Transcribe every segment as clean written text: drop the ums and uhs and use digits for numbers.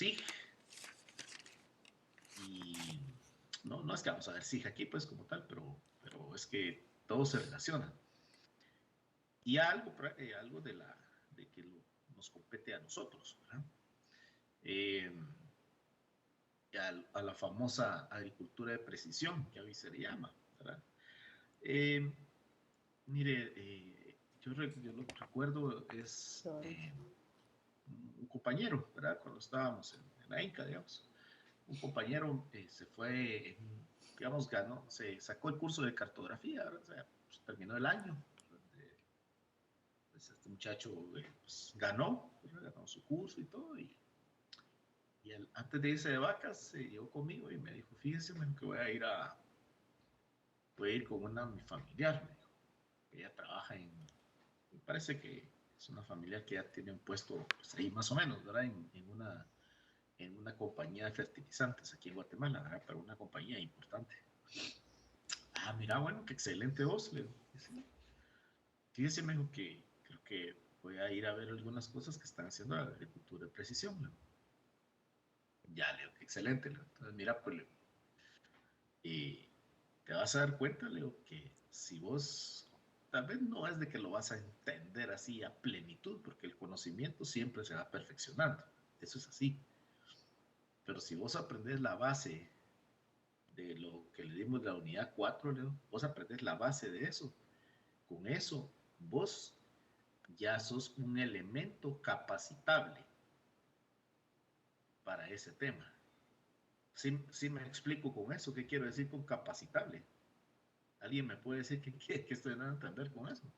SIG, y no es que vamos a ver SIG aquí, pues, como tal, pero es que todo se relaciona. Y algo de que nos compete a nosotros, ¿verdad? A la famosa agricultura de precisión, que hoy se le llama, ¿verdad? Mire, yo lo que recuerdo es un compañero, ¿verdad? Cuando estábamos en la Inca, digamos, un compañero se fue, digamos, se sacó el curso de cartografía, ¿verdad? O sea, pues, terminó el año. Pues este muchacho pues, ganó su curso y todo, y antes de irse de vacas se llegó conmigo y me dijo, fíjese, que voy a ir con una mi familiar, me dijo, que ella trabaja me parece que es una familia que ya tiene un puesto pues, ahí más o menos, ¿verdad? En una compañía de fertilizantes aquí en Guatemala, ¿verdad? Pero una compañía importante. Ah, mira, bueno, qué excelente voz, le digo. Fíjese, me dijo que creo que voy a ir a ver algunas cosas que están haciendo la agricultura de precisión, le digo. Ya, le digo, qué excelente, le digo. Entonces, mira, pues, le digo, y te vas a dar cuenta, le digo, que si vos, tal vez no es de que lo vas a entender así a plenitud, porque el conocimiento siempre se va perfeccionando, eso es así. Pero si vos aprendés la base de lo que le dimos de la unidad 4, Leo, vos aprendés la base de eso. Con eso, vos ya sos un elemento capacitable para ese tema. Sí me explico con eso, ¿qué quiero decir con capacitable? ¿Alguien me puede decir qué estoy dando a entender con eso?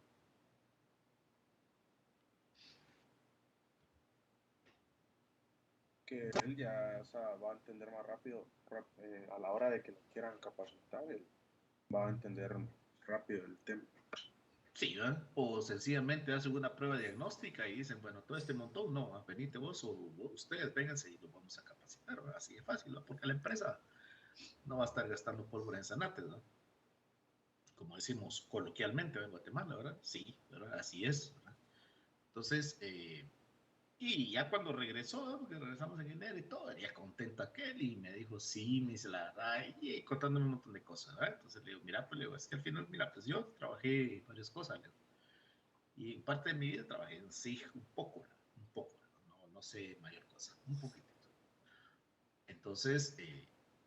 Que él ya, o sea, va a entender más rápido, a la hora de que lo quieran capacitar, él va a entender rápido el tema. Sí, ¿verdad? O sencillamente hacen una prueba diagnóstica y dicen, bueno, todo este montón, no, venite vos o ustedes, vénganse y los vamos a capacitar, ¿verdad? Así de fácil, ¿verdad? Porque la empresa no va a estar gastando pólvora en zanates, ¿no? Como decimos coloquialmente en Guatemala, ¿verdad? Sí, ¿verdad? Así es, ¿verdad? Entonces, y ya cuando regresó, ¿no? Porque regresamos en enero y todo, venía contento aquel y me dijo, sí, me dice la verdad, y contándome un montón de cosas, ¿verdad? Entonces le digo, mira, pues le digo, es que al final, mira, pues yo trabajé varias cosas, le digo, y en parte de mi vida trabajé en SIG un poco, ¿verdad? Un poco, ¿verdad? No sé mayor cosa, un poquitito. Entonces,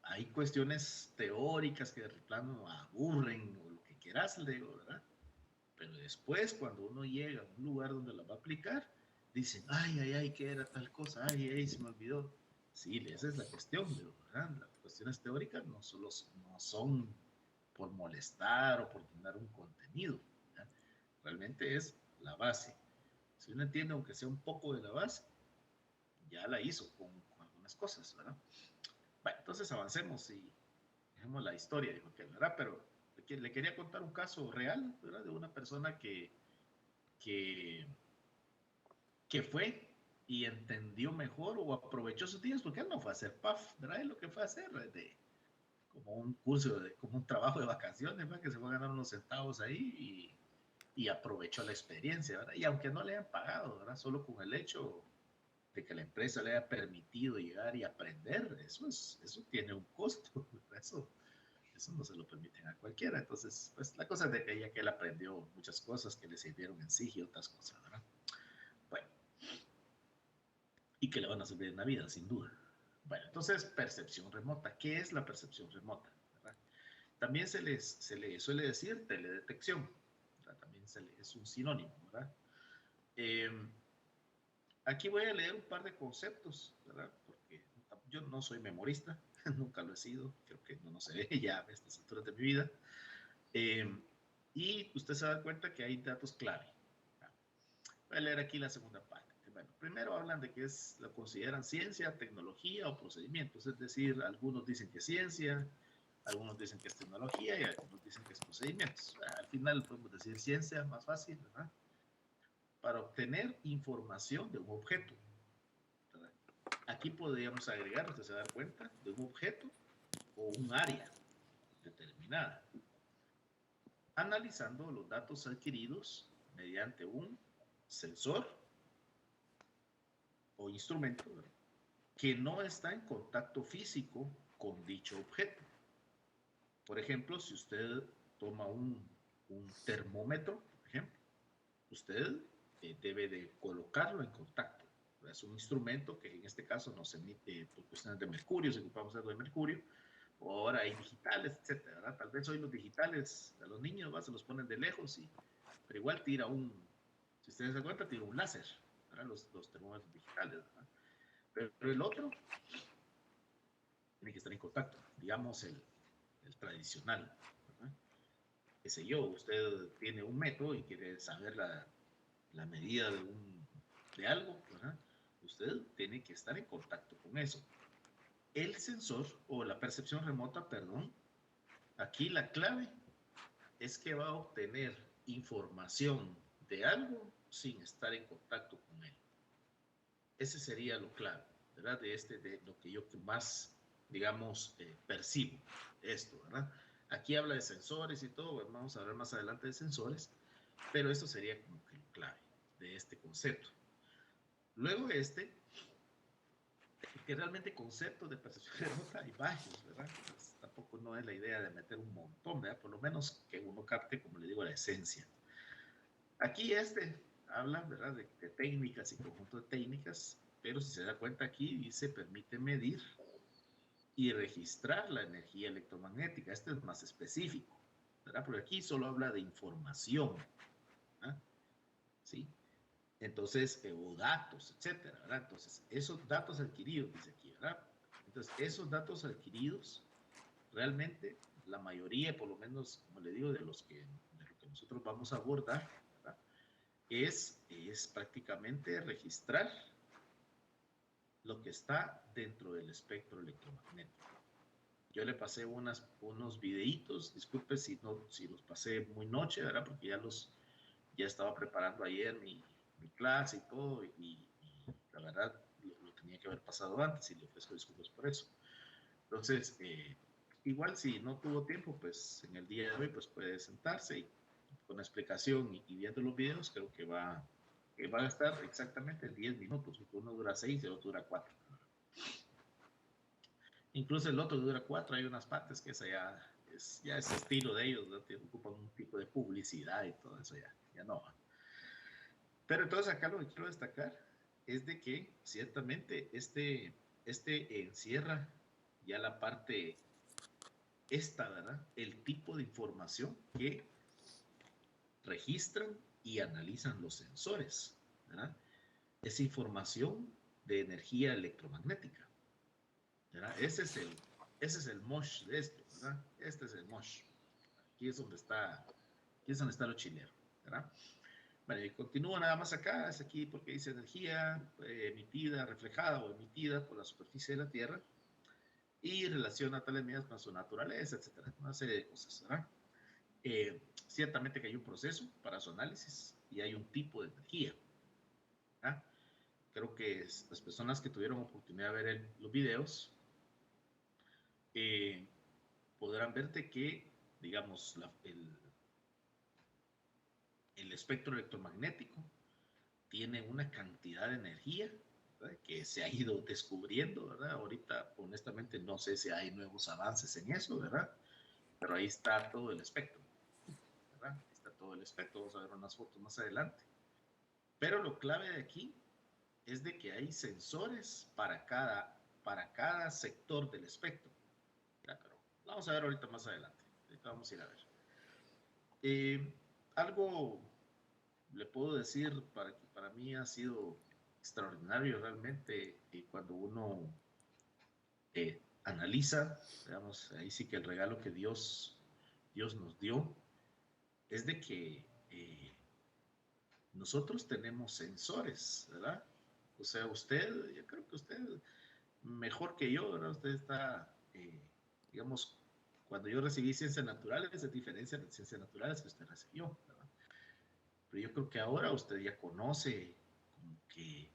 hay cuestiones teóricas que de plano aburren o lo que quieras, le digo, ¿verdad? Pero después, cuando uno llega a un lugar donde la va a aplicar, dicen, ay, ¿qué era tal cosa? Ay, se me olvidó. Sí, esa es la cuestión, ¿verdad? Las cuestiones teóricas no son por molestar o por tener un contenido, ¿verdad? Realmente es la base. Si uno entiende, aunque sea un poco de la base, ya la hizo con algunas cosas, ¿verdad? Bueno, entonces avancemos y dejemos la historia, dijo que, ¿verdad? Pero le quería contar un caso real, ¿verdad? De una persona que, que fue y entendió mejor o aprovechó sus días, porque él no fue a hacer PAF, ¿verdad? Él lo que fue a hacer como un curso, como un trabajo de vacaciones, ¿verdad? Que se fue a ganar unos centavos ahí y aprovechó la experiencia, ¿verdad? Y aunque no le hayan pagado, ¿verdad? Solo con el hecho de que la empresa le haya permitido llegar y aprender, eso tiene un costo, ¿verdad? Eso no se lo permiten a cualquiera. Entonces, pues la cosa es de que ella que él aprendió muchas cosas que le sirvieron en sí y otras cosas, ¿verdad? Bueno, y que le van a servir en la vida, sin duda. Bueno, entonces, percepción remota. ¿Qué es la percepción remota? ¿Verdad? También se le suele decir teledetección. ¿Verdad? También es un sinónimo, ¿verdad? Eh, Aquí voy a leer un par de conceptos, ¿verdad? Porque yo no soy memorista, nunca lo he sido, creo que no se ve ya a estas alturas de mi vida. Eh, y usted se da cuenta que hay datos clave. Voy a leer aquí la segunda parte. Bueno, primero hablan de que lo consideran ciencia, tecnología o procedimientos, es decir, algunos dicen que es ciencia, algunos dicen que es tecnología y algunos dicen que es procedimientos. Al final podemos decir ciencia, más fácil, ¿verdad? Para obtener información de un objeto, ¿verdad? Aquí podríamos agregar, usted se da cuenta, de un objeto o un área determinada, analizando los datos adquiridos mediante un sensor o instrumento, ¿verdad? que no está en contacto físico con dicho objeto. Por ejemplo, si usted toma un termómetro, por ejemplo, usted debe de colocarlo en contacto. Es un instrumento que en este caso nos emite por cuestiones de mercurio, si ocupamos algo de mercurio, o ahora hay digitales, etcétera, ¿verdad? Tal vez hoy los digitales a los niños se los ponen de lejos, pero igual tira si ustedes se dan cuenta, tira un láser, ¿verdad? Los termómetros digitales, ¿verdad? Pero el otro tiene que estar en contacto, digamos el tradicional, ¿verdad? Qué sé yo, usted tiene un metro y quiere saber la medida de algo, ¿verdad? Usted tiene que estar en contacto con eso. El sensor o la percepción remota, perdón, aquí la clave es que va a obtener información de algo sin estar en contacto con él. Ese sería lo clave, ¿verdad? De lo que yo más, digamos, percibo esto, ¿verdad? Aquí habla de sensores y todo, bueno, vamos a hablar más adelante de sensores, pero esto sería como que lo clave de este concepto. Luego porque realmente conceptos de percepción remota hay varios, ¿verdad? Pues tampoco no es la idea de meter un montón, ¿verdad? Por lo menos que uno capte, como le digo, la esencia. Aquí habla, ¿verdad? De técnicas y conjunto de técnicas, pero si se da cuenta aquí dice permite medir y registrar la energía electromagnética. Este es más específico, ¿verdad? Porque aquí solo habla de información, ¿verdad? ¿Sí? Entonces, o datos, etcétera, ¿verdad? Entonces, esos datos adquiridos, dice aquí, ¿verdad? Entonces, esos datos adquiridos, realmente, la mayoría, por lo menos, como le digo, de lo que nosotros vamos a abordar, ¿verdad? Es prácticamente registrar lo que está dentro del espectro electromagnético. Yo le pasé unos videitos, disculpe si los pasé muy noche, ¿verdad? Porque ya estaba preparando ayer mi clase y todo, y la verdad lo tenía que haber pasado antes y le ofrezco disculpas por eso. Entonces, igual si no tuvo tiempo, pues en el día de hoy pues puede sentarse y con la explicación y viendo los videos, creo que va a estar exactamente en 10 minutos, porque uno dura 6 y el otro dura 4. Incluso el otro dura 4, hay unas partes que esa ya es estilo de ellos, ¿no? Ocupan un tipo de publicidad y todo eso, ya no va. Pero entonces acá lo que quiero destacar es de que ciertamente este encierra ya la parte ¿verdad? El tipo de información que registran y analizan los sensores, ¿verdad? Es información de energía electromagnética, ¿verdad? Ese es el mosh de esto, ¿verdad? Este es el mosh. Aquí es donde está lo chilero, ¿verdad? Bueno, y continúa nada más acá, es aquí porque dice energía emitida, reflejada o emitida por la superficie de la Tierra y relaciona tales medidas con su naturaleza, etcétera, una serie de cosas, ¿verdad? Ciertamente que hay un proceso para su análisis y hay un tipo de energía, ¿verdad? Creo que las personas que tuvieron oportunidad de ver los videos podrán verte que, digamos, el espectro electromagnético tiene una cantidad de energía, ¿verdad? Que se ha ido descubriendo, ¿verdad? Ahorita, honestamente, no sé si hay nuevos avances en eso, ¿verdad? Pero ahí está todo el espectro, ¿verdad? Ahí está todo el espectro, vamos a ver unas fotos más adelante. Pero lo clave de aquí es de que hay sensores para cada sector del espectro. Ya, pero vamos a ver ahorita más adelante. Ahorita vamos a ir a ver. Algo le puedo decir que para mí ha sido extraordinario realmente cuando uno analiza, digamos, ahí sí que el regalo que Dios nos dio es de que nosotros tenemos sensores, ¿verdad? O sea, yo creo que usted mejor que yo, ¿verdad? Usted está, digamos, cuando yo recibí ciencias naturales, es diferencia de ciencias naturales que usted recibió, ¿verdad? Pero yo creo que ahora usted ya conoce como que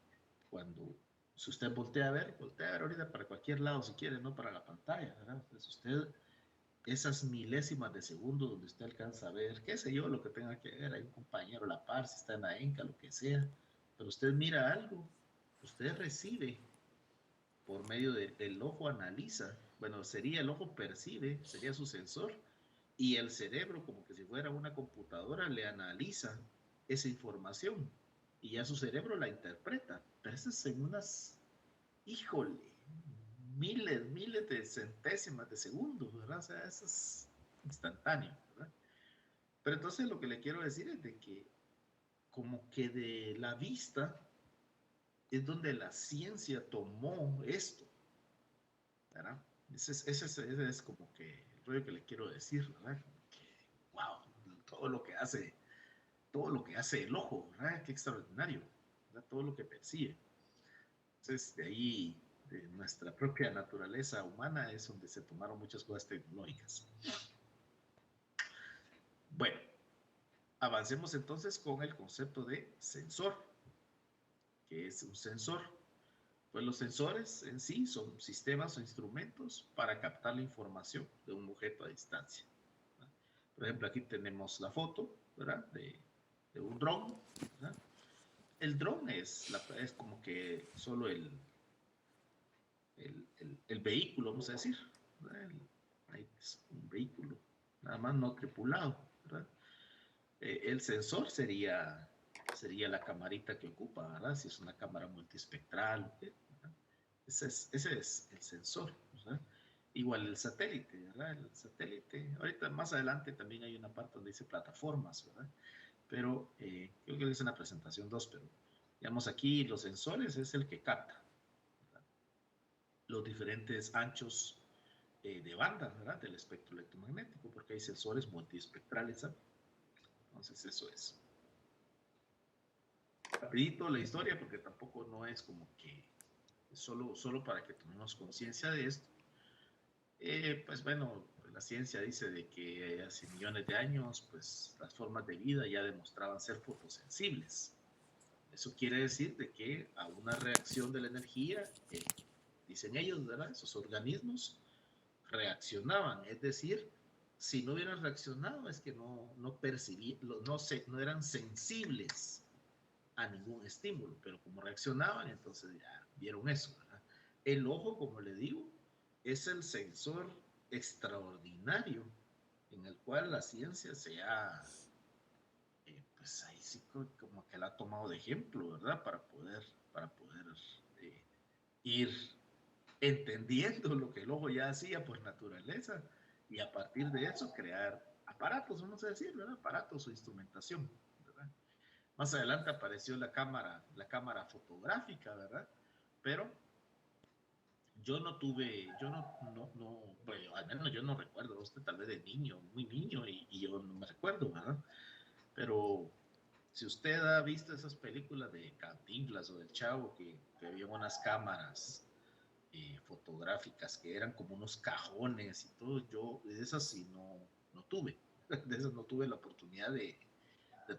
cuando, si usted voltea a ver ahorita para cualquier lado si quiere, no para la pantalla, ¿verdad? Entonces usted, esas milésimas de segundo donde usted alcanza a ver, qué sé yo, lo que tenga que ver, hay un compañero a la par, si está en la ENCA, lo que sea, pero usted mira algo, usted recibe por medio del ojo analiza, bueno, sería el ojo percibe, sería su sensor, y el cerebro, como que si fuera una computadora, le analiza esa información y ya su cerebro la interpreta. Pero eso es en unas, híjole, miles de centésimas de segundos, ¿verdad? O sea, eso es instantáneo, ¿verdad? Pero entonces lo que le quiero decir es de que como que de la vista es donde la ciencia tomó esto, ¿verdad? Ese es como que el rollo que le quiero decir, ¿verdad? Como que, wow, todo lo que hace el ojo, ¿verdad? Qué extraordinario, ¿verdad? Todo lo que percibe. Entonces, de ahí, de nuestra propia naturaleza humana, es donde se tomaron muchas cosas tecnológicas. Bueno, avancemos entonces con el concepto de sensor. ¿Qué es un sensor? Pues los sensores en sí son sistemas o instrumentos para captar la información de un objeto a distancia. Por ejemplo, aquí tenemos la foto, ¿verdad? De un dron, ¿verdad? El dron es como que solo el vehículo, vamos a decir, es un vehículo, nada más no tripulado, ¿verdad? El sensor sería la camarita que ocupa, ¿verdad? Si es una cámara multiespectral, ¿verdad? Ese es el sensor, ¿verdad? Igual el satélite, ¿verdad? El satélite, ahorita más adelante también hay una parte donde dice plataformas, ¿verdad? Pero creo que es una presentación 2, pero digamos aquí los sensores es el que capta, ¿verdad? Los diferentes anchos de banda, ¿verdad? Del espectro electromagnético, porque hay sensores multiespectrales, ¿sabes? Entonces eso es. Rapidito la historia, porque tampoco no es como que solo para que tomemos conciencia de esto. Pues bueno, la ciencia dice de que hace millones de años, pues las formas de vida ya demostraban ser fotosensibles. Eso quiere decir de que a una reacción de la energía, dicen ellos, ¿verdad? Esos organismos reaccionaban, es decir, si no hubieran reaccionado es que no percibían, no eran sensibles a ningún estímulo, pero como reaccionaban, entonces ya vieron eso, ¿verdad? El ojo, como le digo, es el sensor extraordinario en el cual la ciencia se ha, pues ahí sí como que la ha tomado de ejemplo, ¿verdad? Para poder ir entendiendo lo que el ojo ya hacía por naturaleza y a partir de eso crear aparatos, vamos a decir, ¿verdad? Aparatos o instrumentación, ¿verdad? Más adelante apareció la cámara fotográfica, ¿verdad? Pero bueno, al menos yo no recuerdo, usted tal vez de niño, muy niño, y yo no me recuerdo, ¿verdad? Pero si usted ha visto esas películas de Cantinflas o del Chavo, que había unas cámaras fotográficas que eran como unos cajones y todo, yo de esas sí no tuve, de esas no tuve la oportunidad de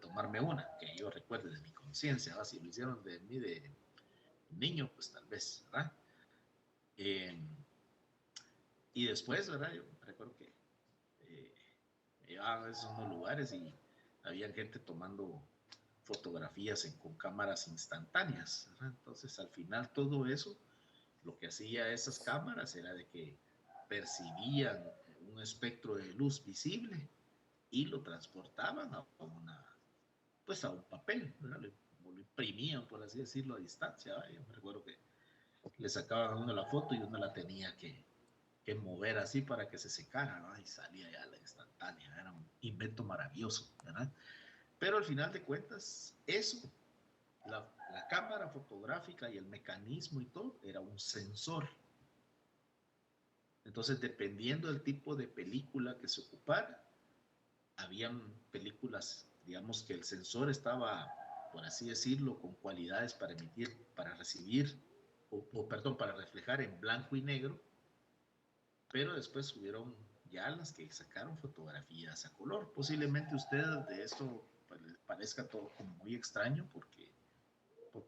tomarme una, que yo recuerde de mi conciencia, si lo hicieron de mí de niño, pues tal vez, ¿verdad? Eh, y después, ¿verdad? Yo recuerdo que me llevaban a esos unos lugares y había gente tomando fotografías con cámaras instantáneas, ¿verdad? Entonces al final todo eso, lo que hacía esas cámaras era de que percibían un espectro de luz visible y lo transportaban pues a un papel, ¿verdad? Lo imprimían, por así decirlo, a distancia, ¿verdad? Yo me recuerdo que le sacaban a uno la foto y uno la tenía que mover así para que se secara, ¿no? Y salía ya la instantánea, era un invento maravilloso, ¿verdad? Pero al final de cuentas, eso, la cámara fotográfica y el mecanismo y todo, era un sensor. Entonces, dependiendo del tipo de película que se ocupara, habían películas, digamos que el sensor estaba, por así decirlo, con cualidades para emitir, para recibir, perdón, para reflejar en blanco y negro, pero después hubieron ya las que sacaron fotografías a color. Posiblemente usted de esto pues, le parezca todo como muy extraño porque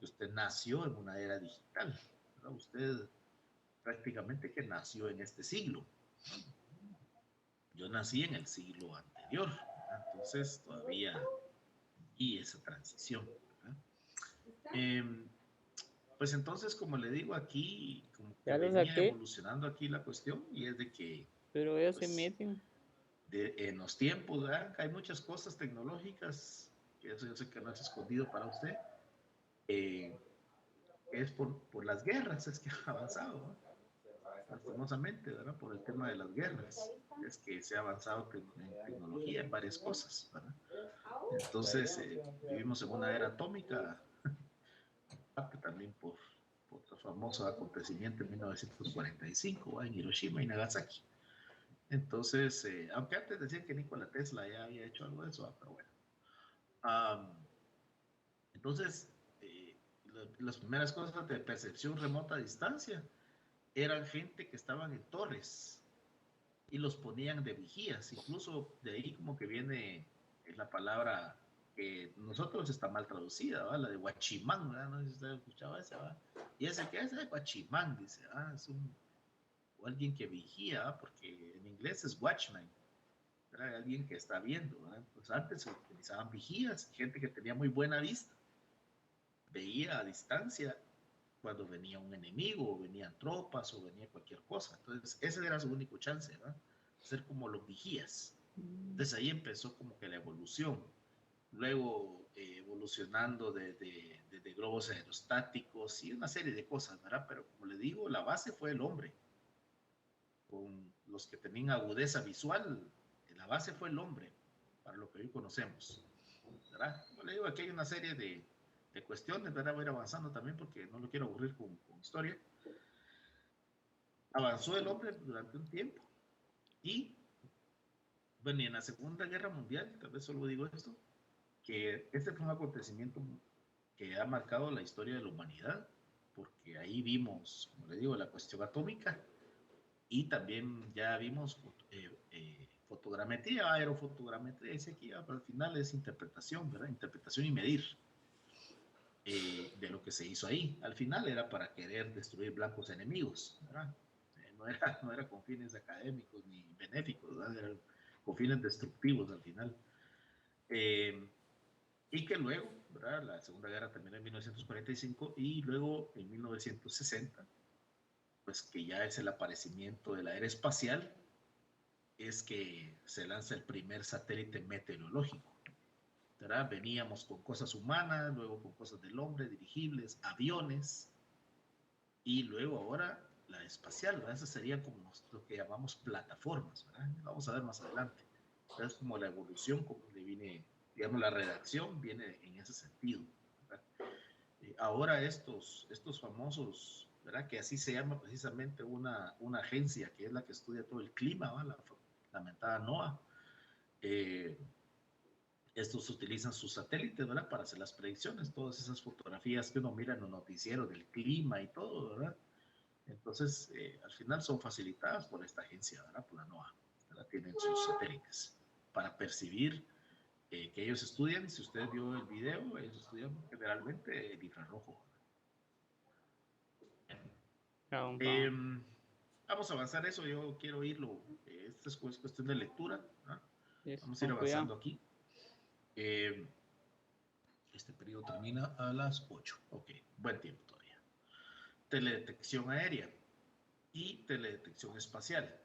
usted nació en una era digital, ¿verdad? Usted prácticamente que nació en este siglo. Yo nací en el siglo anterior, ¿verdad? Entonces todavía y esa transición, ¿verdad? Pues entonces, como le digo aquí, como que Ya lo venía saqué, evolucionando aquí la cuestión, y es de que, pero ellos se pues, meten. en los tiempos, ¿verdad? Hay muchas cosas tecnológicas, que eso yo sé que no es escondido para usted, eh, es por las guerras, es que ha avanzado, ¿no? Lastimosamente, ¿verdad? Por el tema de las guerras, es que se ha avanzado en tecnología, en varias cosas, ¿verdad? Entonces, vivimos en una era atómica, parte también por otro famoso acontecimiento en 1945, ¿va? En Hiroshima y Nagasaki. Entonces, aunque antes decían que Nikola Tesla ya había hecho algo de eso, ¿va? Pero bueno. Entonces, las primeras cosas de percepción remota a distancia eran gente que estaban en torres y los ponían de vigías. Incluso de ahí como que viene la palabra que nosotros está mal traducida, ¿va? La de guachimán, ¿verdad? No sé si usted escuchaba esa, ¿va? ¿Y ese qué es? Guachimán, dice, es o alguien que vigía, ¿va? Porque en inglés es watchman, era alguien que está viendo, ¿verdad? Pues antes se utilizaban vigías, gente que tenía muy buena vista, veía a distancia cuando venía un enemigo, o venían tropas, o venía cualquier cosa. Entonces, ese era su único chance, ¿verdad? Ser como los vigías. Entonces ahí empezó como que la evolución. Luego evolucionando de globos aerostáticos y una serie de cosas, ¿verdad? Pero como le digo, la base fue el hombre. Con los que tenían agudeza visual, la base fue el hombre, para lo que hoy conocemos, ¿verdad? Como le digo, aquí hay una serie de cuestiones, ¿verdad? Voy a ir avanzando también porque no lo quiero aburrir con historia. Avanzó el hombre durante un tiempo y, bueno, y en la Segunda Guerra Mundial, tal vez solo digo esto, que este fue un acontecimiento que ha marcado la historia de la humanidad, porque ahí vimos, como le digo, la cuestión atómica y también ya vimos fotogrametría, aerofotogrametría, dice aquí, pero al final es interpretación, ¿verdad? Interpretación y medir de lo que se hizo ahí. Al final era para querer destruir blancos enemigos, ¿verdad? No era con fines académicos ni benéficos, ¿verdad? Era con fines destructivos al final. Y que luego, ¿verdad? La Segunda Guerra terminó en 1945 y luego en 1960, pues que ya es el aparecimiento de la era espacial, es que se lanza el primer satélite meteorológico, ¿verdad? Veníamos con cosas humanas, luego con cosas del hombre, dirigibles, aviones, y luego ahora la espacial, ¿verdad? Esas serían como lo que llamamos plataformas, ¿verdad? Vamos a ver más adelante. Es como la evolución, como le viene, digamos, la redacción viene en ese sentido, ¿verdad? Ahora estos famosos, ¿verdad? Que así se llama precisamente una agencia que es la que estudia todo el clima, ¿verdad? La lamentada NOAA. Eh, Estos utilizan sus satélites, ¿verdad? Para hacer las predicciones, todas esas fotografías que uno mira en los noticieros del clima y todo, ¿verdad? Entonces, al final son facilitadas por esta agencia, ¿verdad? Por la NOAA, ¿verdad? Tienen sus satélites para percibir que ellos estudian. Si usted vio el video, ellos estudian generalmente el infrarrojo. Eh, vamos a avanzar eso, yo quiero irlo. Esta es cuestión de lectura, ¿verdad? Yes, Vamos a ir con cuidado. avanzando aquí. Este periodo termina a las 8. Ok, buen tiempo todavía. Teledetección aérea y teledetección espacial.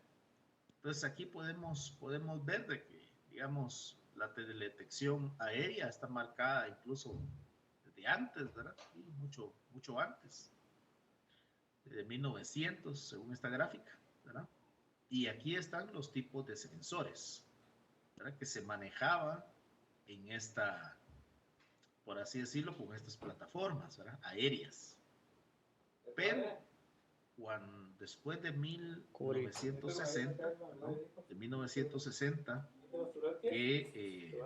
Entonces aquí podemos ver de que, digamos, la teledetección aérea está marcada incluso desde antes, ¿verdad? Sí, mucho antes, desde 1900, según esta gráfica, ¿verdad? Y aquí están los tipos de sensores, ¿verdad? Que se manejaban en esta, por así decirlo, con estas plataformas, ¿verdad? Aéreas. Pero después de 1960, ¿no? De 1960, que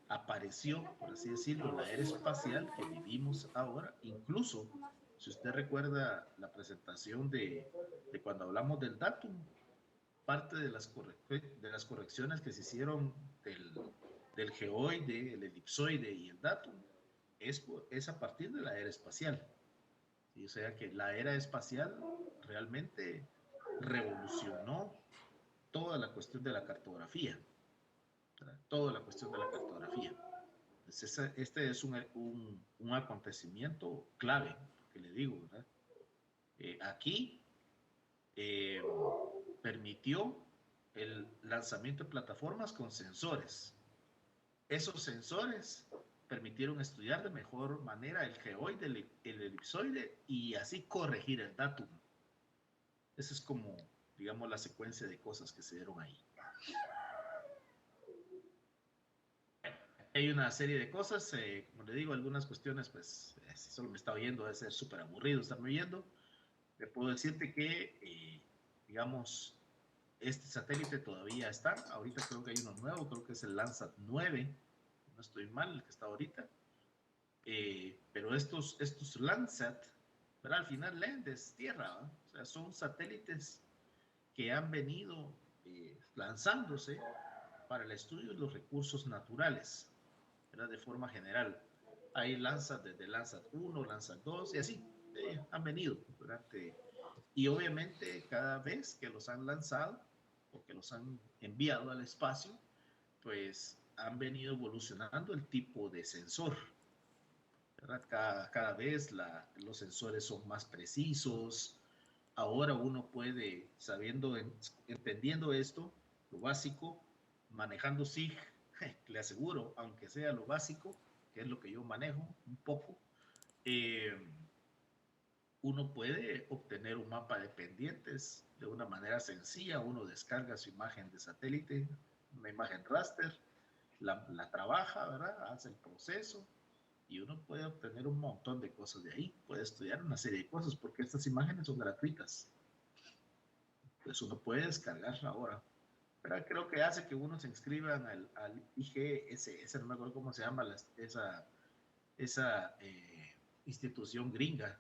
apareció, por así decirlo, la era espacial que vivimos ahora. Incluso, si usted recuerda la presentación de cuando hablamos del datum, parte de las correcciones que se hicieron del geoide, el elipsoide y el datum es a partir de la era espacial. ¿Sí? O sea que la era espacial realmente revolucionó toda la cuestión de la cartografía, ¿verdad? Toda la cuestión de la cartografía. Este es un acontecimiento clave, que le digo, ¿verdad? Aquí eh, permitió el lanzamiento de plataformas con sensores. Esos sensores permitieron estudiar de mejor manera el geoide, el elipsoide y así corregir el datum. Esa es como, digamos, la secuencia de cosas que se dieron ahí. Hay una serie de cosas, como le digo, algunas cuestiones, pues, si solo me está oyendo, debe ser súper aburrido estarme oyendo. Le puedo decirte que, digamos, este satélite todavía está. Ahorita creo que hay uno nuevo, creo que es el Landsat 9, no estoy mal, el que está ahorita. Pero estos Landsat, ¿verdad? Al final land es tierra, ¿verdad? O sea, son satélites que han venido lanzándose para el estudio de los recursos naturales, ¿verdad? De forma general. Hay Landsat desde Landsat 1, Landsat 2 y así han venido durante. Y obviamente cada vez que los han lanzado o que los han enviado al espacio, pues han venido evolucionando el tipo de sensor. Cada vez los sensores son más precisos. Ahora uno puede, entendiendo esto, lo básico, manejando SIG, le aseguro, aunque sea lo básico, que es lo que yo manejo un poco, eh, uno puede obtener un mapa de pendientes de una manera sencilla. Uno descarga su imagen de satélite, una imagen raster, la trabaja, ¿verdad? Hace el proceso y uno puede obtener un montón de cosas de ahí. Puede estudiar una serie de cosas porque estas imágenes son gratuitas. Entonces uno puede descargarla ahora. Pero creo que hace que uno se inscriban al IGS, no me acuerdo cómo se llama esa institución gringa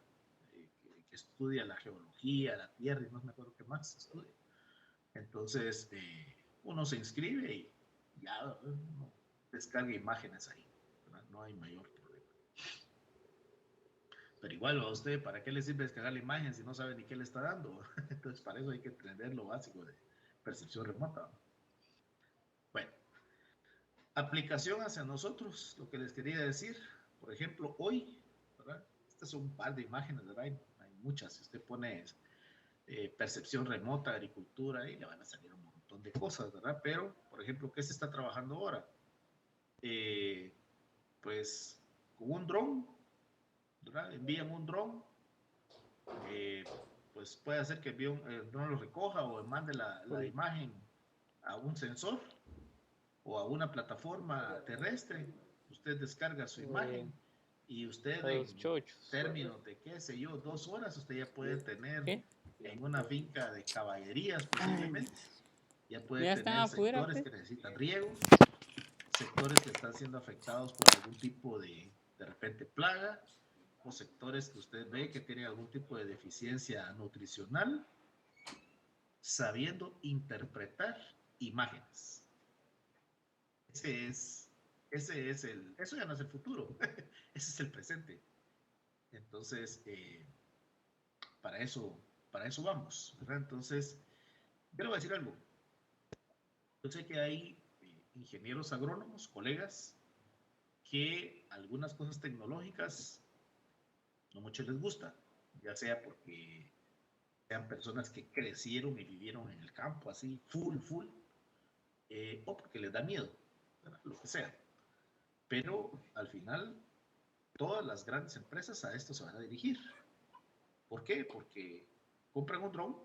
que estudia la geología, la tierra y no me acuerdo qué más estudia. Entonces uno se inscribe y ya uno descarga imágenes ahí, ¿verdad? No hay mayor problema. Pero igual a usted, ¿para qué le sirve descargar la imagen si no sabe ni qué le está dando? Entonces para eso hay que entender lo básico de percepción remota. Bueno, aplicación hacia nosotros, lo que les quería decir, por ejemplo, hoy, ¿verdad? Estas son un par de imágenes, ¿verdad? Hay muchas. Si usted pone percepción remota, agricultura, y le van a salir un montón de cosas, ¿verdad? Pero, por ejemplo, ¿qué se está trabajando ahora? Pues con un dron, ¿verdad? Envían un dron, pues puede hacer que el dron lo recoja o mande la imagen a un sensor o a una plataforma terrestre. Usted descarga su imagen y usted en términos de, qué sé yo, 2 horas, usted ya puede tener en una finca de caballerías posiblemente, ya puede tener sectores que necesitan riego, sectores que están siendo afectados por algún tipo de repente plaga, o sectores que usted ve que tienen algún tipo de deficiencia nutricional, sabiendo interpretar imágenes. Eso ya no es el futuro, ese es el presente. Entonces, para eso vamos, ¿verdad? Entonces, yo le voy a decir algo. Yo sé que hay ingenieros agrónomos, colegas, que algunas cosas tecnológicas no mucho les gusta, ya sea porque sean personas que crecieron y vivieron en el campo así, full, o porque les da miedo, ¿verdad? Lo que sea. Pero al final, todas las grandes empresas a esto se van a dirigir. ¿Por qué? Porque compran un dron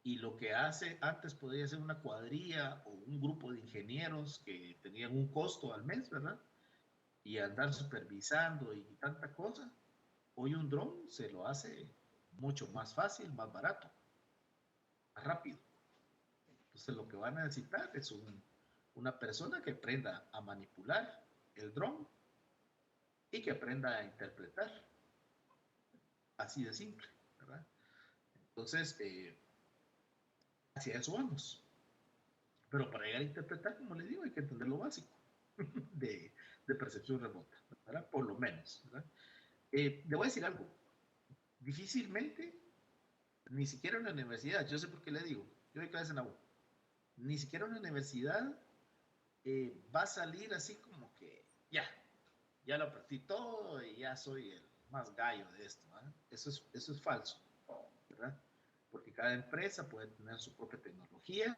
y lo que hace antes podría ser una cuadrilla o un grupo de ingenieros que tenían un costo al mes, ¿verdad? Y andar supervisando y tanta cosa. Hoy un dron se lo hace mucho más fácil, más barato, más rápido. Entonces lo que van a necesitar es una persona que aprenda a manipular el dron y que aprenda a interpretar. Así de simple, ¿verdad? Entonces, hacia eso vamos. Pero para llegar a interpretar, como le digo, hay que entender lo básico de percepción remota, ¿verdad? Por lo menos, ¿verdad? Le voy a decir algo. Difícilmente, ni siquiera en la universidad, yo sé por qué le digo, yo doy clases en la U, ni siquiera en la universidad va a salir así como que ya lo aprendí todo y ya soy el más gallo de esto, ¿eh? Eso es falso, ¿verdad? Porque cada empresa puede tener su propia tecnología,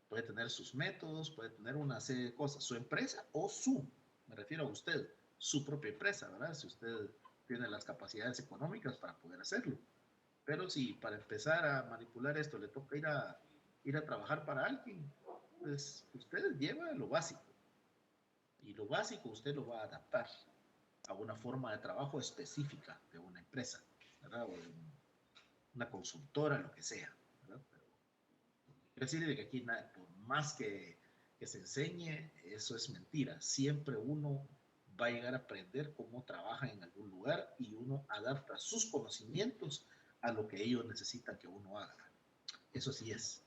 puede tener sus métodos, puede tener una serie de cosas. Su empresa o me refiero a usted, su propia empresa, ¿verdad? Si usted tiene las capacidades económicas para poder hacerlo. Pero si para empezar a manipular esto le toca ir a trabajar para alguien, pues usted lleva lo básico. Y lo básico usted lo va a adaptar a una forma de trabajo específica de una empresa, ¿verdad? O de una consultora, lo que sea, ¿verdad? Pero quiero decir que aquí, por más que se enseñe, eso es mentira. Siempre uno va a llegar a aprender cómo trabaja en algún lugar y uno adapta sus conocimientos a lo que ellos necesitan que uno haga. Eso sí es.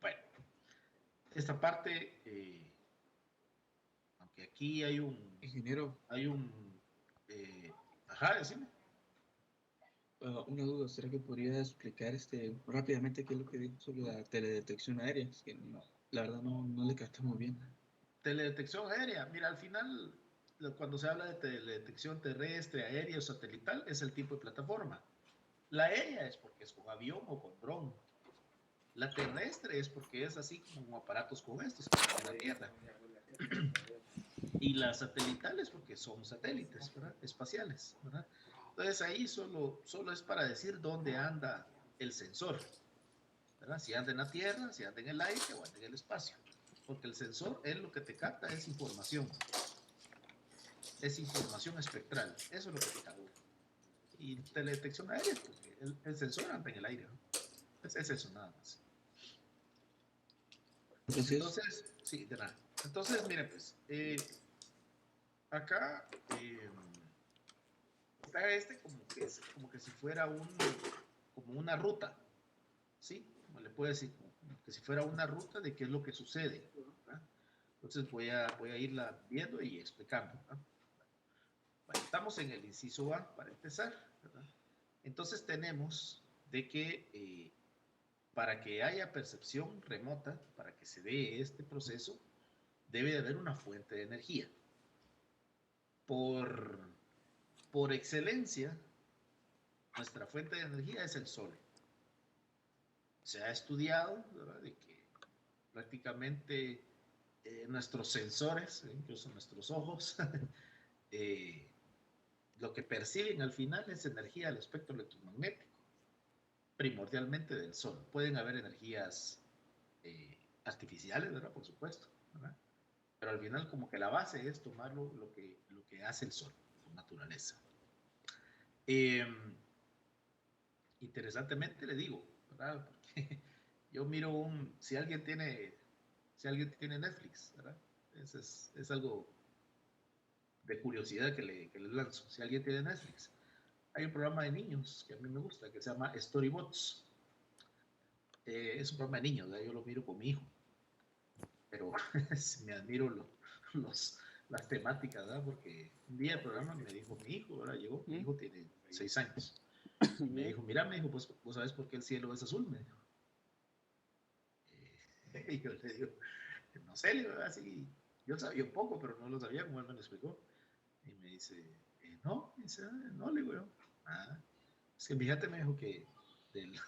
Bueno, esta parte, aunque aquí hay un... Ingeniero. Hay un... ajá, decime. Una duda, ¿será que podría explicar rápidamente qué es lo que dijo sobre la teledetección aérea? Es que la verdad no le capté muy bien. Teledetección aérea, mira, al final, cuando se habla de teledetección terrestre, aérea o satelital, es el tipo de plataforma. La aérea es porque es con avión o con dron. La terrestre es porque es así como aparatos con estos que están en la Tierra. Y las satelitales porque son satélites, ¿verdad? Espaciales, ¿verdad? Entonces ahí solo es para decir dónde anda el sensor, ¿verdad? Si anda en la Tierra, si anda en el aire o anda en el espacio. Porque el sensor es lo que te capta, es información espectral, eso es lo que te capta. Y teledetección aérea, porque el sensor anda en el aire, ¿no? Es eso nada más. Entonces, sí, de nada. Entonces, mire, pues, acá está como que si fuera como una ruta, ¿sí? Como le puedo decir, como que si fuera una ruta de qué es lo que sucede, ¿verdad? Entonces voy a irla viendo y explicando, ¿verdad? Bueno, estamos en el inciso A para empezar, ¿verdad? Entonces tenemos de que para que haya percepción remota, para que se dé este proceso, debe de haber una fuente de energía. Por excelencia, nuestra fuente de energía es el sol. Se ha estudiado, ¿verdad?, de que prácticamente nuestros sensores, incluso nuestros ojos, lo que perciben al final es energía del espectro electromagnético, primordialmente del sol. Pueden haber energías artificiales, ¿verdad? Por supuesto, ¿verdad? Pero al final como que la base es tomar lo que hace el sol, por naturaleza. Interesantemente le digo, ¿verdad? Porque yo miro si alguien tiene Netflix, ¿verdad? Es algo de curiosidad que les lanzo. Si alguien tiene Netflix, hay un programa de niños que a mí me gusta, que se llama Storybots. Es un programa de niños, ¿verdad? Yo lo miro con mi hijo, pero me admiro las temáticas, ¿verdad? Porque un día el programa me dijo mi hijo, ¿verdad? Llegó, mi hijo tiene 6 años. Me dijo, mira, me dijo, pues, ¿vos sabes por qué el cielo es azul? Me dijo. Y yo le digo, no sé, le digo, así, yo sabía un poco, pero no lo sabía como él me lo explicó. Y me dice, no, me dice, no, le digo yo. Es que fíjate, me dijo que del,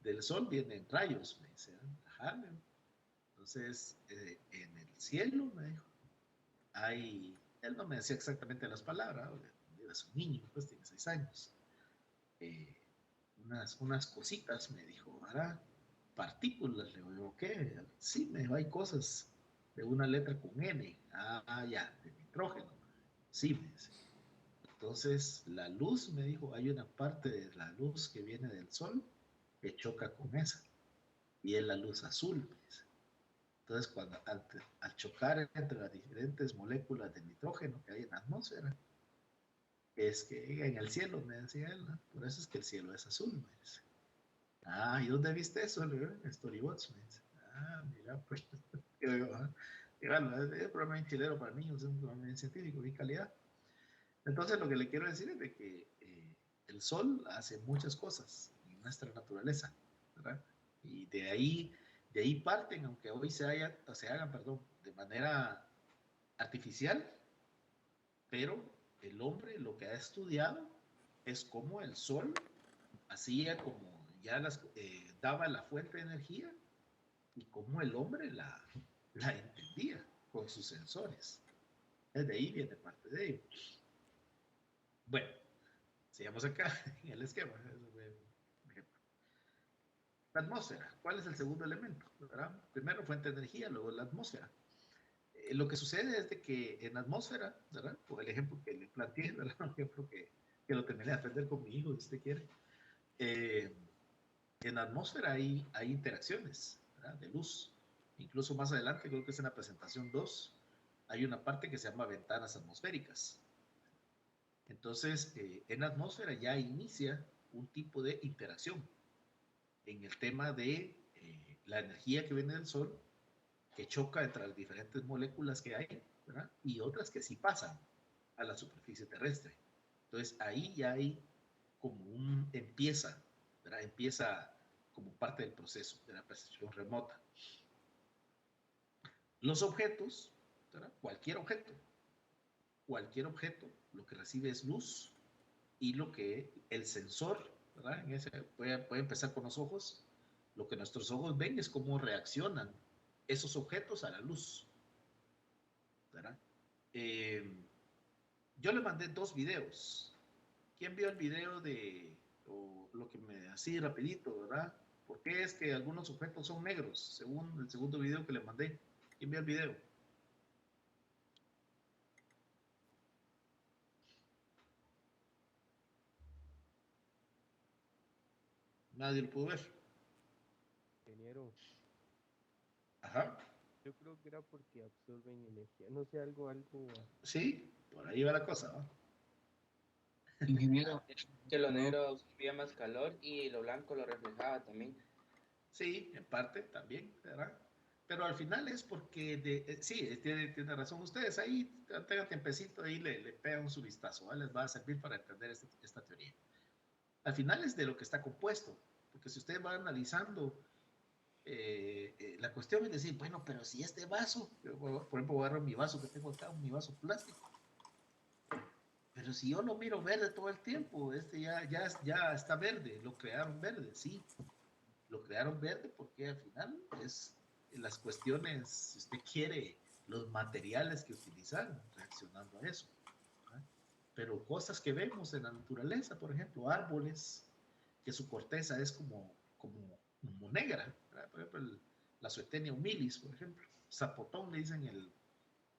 del sol vienen rayos, me dice, ajá, me dijo. Entonces, en el cielo, me dijo, él no me decía exactamente las palabras, era un niño, pues tiene 6 años. Unas cositas, me dijo, ¿verdad? Partículas, le digo, ¿qué? Sí, me dijo, hay cosas de una letra con N, ya, de nitrógeno, sí, me dice. Entonces, la luz, me dijo, hay una parte de la luz que viene del sol que choca con esa, y es la luz azul, me dice. Entonces, al chocar entre las diferentes moléculas de nitrógeno que hay en la atmósfera, es que en el cielo, me decía él, ¿no? Por eso es que el cielo es azul, me dice. ¿Y dónde viste eso? En Storybots, me dice. Mira, pues, bueno, es un programa bien chilero para niños, es un programa bien científico, de calidad. Entonces, lo que le quiero decir es de que el sol hace muchas cosas en nuestra naturaleza, ¿verdad? Y de ahí parten, aunque hoy se hagan, perdón, de manera artificial, pero el hombre lo que ha estudiado es cómo el sol hacía como ya daba la fuente de energía y cómo el hombre la entendía con sus sensores. Desde ahí viene parte de ello. Bueno, sigamos acá en el esquema. La atmósfera, ¿cuál es el segundo elemento? ¿Verdad? Primero fuente de energía, luego la atmósfera. Lo que sucede es de que en la atmósfera, ¿verdad? Por el ejemplo que le planteé, ¿verdad? Un ejemplo que lo terminé de aprender con mi hijo, si usted quiere. En la atmósfera hay interacciones, ¿verdad? De luz. Incluso más adelante, creo que es en la presentación 2, hay una parte que se llama ventanas atmosféricas. Entonces, en la atmósfera ya inicia un tipo de interacción en el tema de la energía que viene del Sol, que choca entre las diferentes moléculas que hay, ¿verdad? Y otras que sí pasan a la superficie terrestre. Entonces, ahí ya hay como empieza, ¿verdad? Empieza como parte del proceso de la percepción remota. Los objetos, ¿verdad? Cualquier objeto, lo que recibe es luz y lo que el sensor, ¿verdad? Puede empezar con los ojos. Lo que nuestros ojos ven es cómo reaccionan esos objetos a la luz, ¿verdad? Yo le mandé 2 videos. ¿Quién vio el video o lo que me así rapidito, ¿verdad? ¿Por qué es que algunos objetos son negros? Según el segundo video que le mandé. ¿Quién vio el video? Nadie lo pudo ver. Ingeniero, Ajá. yo creo que era porque absorben energía. No sé, algo. Sí, por ahí va la cosa, ¿no? Ingeniero, que lo negro absorbía más calor y lo blanco lo reflejaba también. Sí, en parte también, ¿verdad? Pero al final es porque, sí, tiene razón ustedes, ahí tengan tiempecito, ahí le pegan su vistazo, ¿vale? Les va a servir para entender esta teoría. Al final es de lo que está compuesto, porque si ustedes van analizando, la cuestión es decir, bueno, pero si este vaso, por ejemplo, agarro mi vaso que tengo acá, mi vaso plástico, pero si yo lo miro verde todo el tiempo, ya está verde, lo crearon verde, sí, lo crearon verde porque al final es las cuestiones, si usted quiere, los materiales que utilizan reaccionando a eso, ¿verdad? Pero cosas que vemos en la naturaleza, por ejemplo, árboles, que su corteza es como negra, ¿verdad? Por ejemplo, la Suetenia humilis, por ejemplo, zapotón le dicen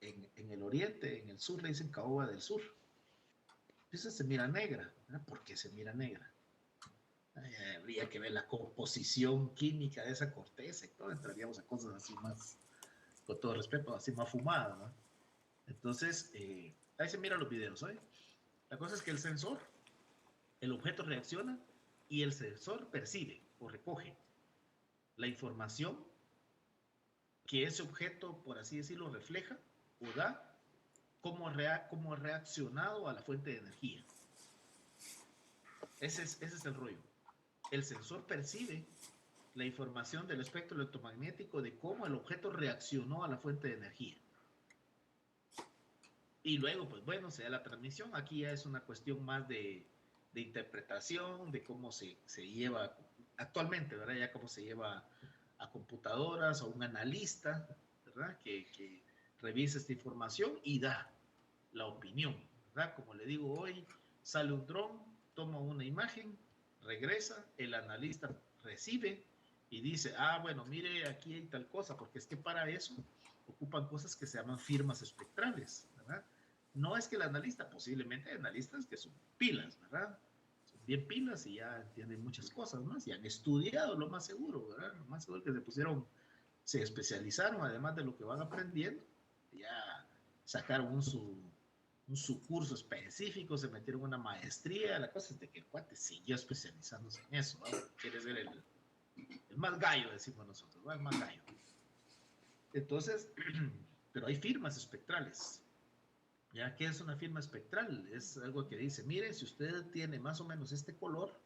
en el oriente, en el sur le dicen caoba del sur. Esa se mira negra, ¿verdad? ¿Por qué se mira negra? Habría que ver la composición química de esa corteza y todo, entraríamos a cosas así más, con todo respeto, así más fumadas, ¿no? Entonces, ahí se miran los videos, ¿eh? La cosa es que el objeto reacciona y el sensor percibe o recoge la información que ese objeto, por así decirlo, refleja o da como ha reaccionado a la fuente de energía. Ese es el rollo. El sensor percibe la información del espectro electromagnético de cómo el objeto reaccionó a la fuente de energía. Y luego, pues bueno, se da la transmisión. Aquí ya es una cuestión más de interpretación, de cómo se lleva actualmente, ¿verdad? Ya cómo se lleva a computadoras o un analista, ¿verdad? Que revisa esta información y da la opinión, ¿verdad? Como le digo hoy, sale un dron, toma una imagen, regresa, el analista recibe y dice, bueno, mire, aquí hay tal cosa, porque es que para eso ocupan cosas que se llaman firmas espectrales, ¿verdad? No es que el analista, posiblemente hay analistas que son pilas, ¿verdad? Son bien pilas y ya entienden muchas cosas más y han estudiado lo más seguro, ¿verdad? Lo más seguro que se especializaron, además de lo que van aprendiendo, ya sacaron un curso específico, se metieron en una maestría. La cosa es de que el cuate siguió especializándose en eso, ¿no? Quiere ser el más gallo, decimos nosotros, ¿no? El más gallo. Entonces, pero hay firmas espectrales. ¿Ya? ¿Qué es una firma espectral? Es algo que dice, mire, si usted tiene más o menos este color,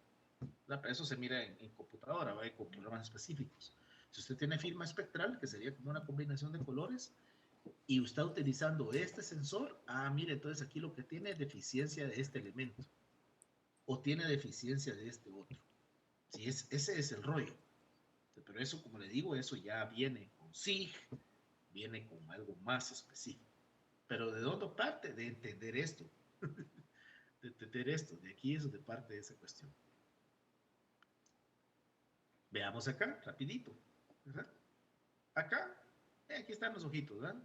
eso se mira en computadora, ¿va? Con programas específicos. Si usted tiene firma espectral, que sería como una combinación de colores, y usted utilizando este sensor, mire, entonces aquí lo que tiene es deficiencia de este elemento, o tiene deficiencia de este otro. Sí, ese es el rollo. Pero eso, como le digo, eso ya viene con SIG, viene con algo más específico. Pero ¿de dónde parte? De entender esto. De entender esto. De aquí es donde parte de esa cuestión. Veamos acá, rapidito. ¿Verdad? Acá, aquí están los ojitos, ¿verdad?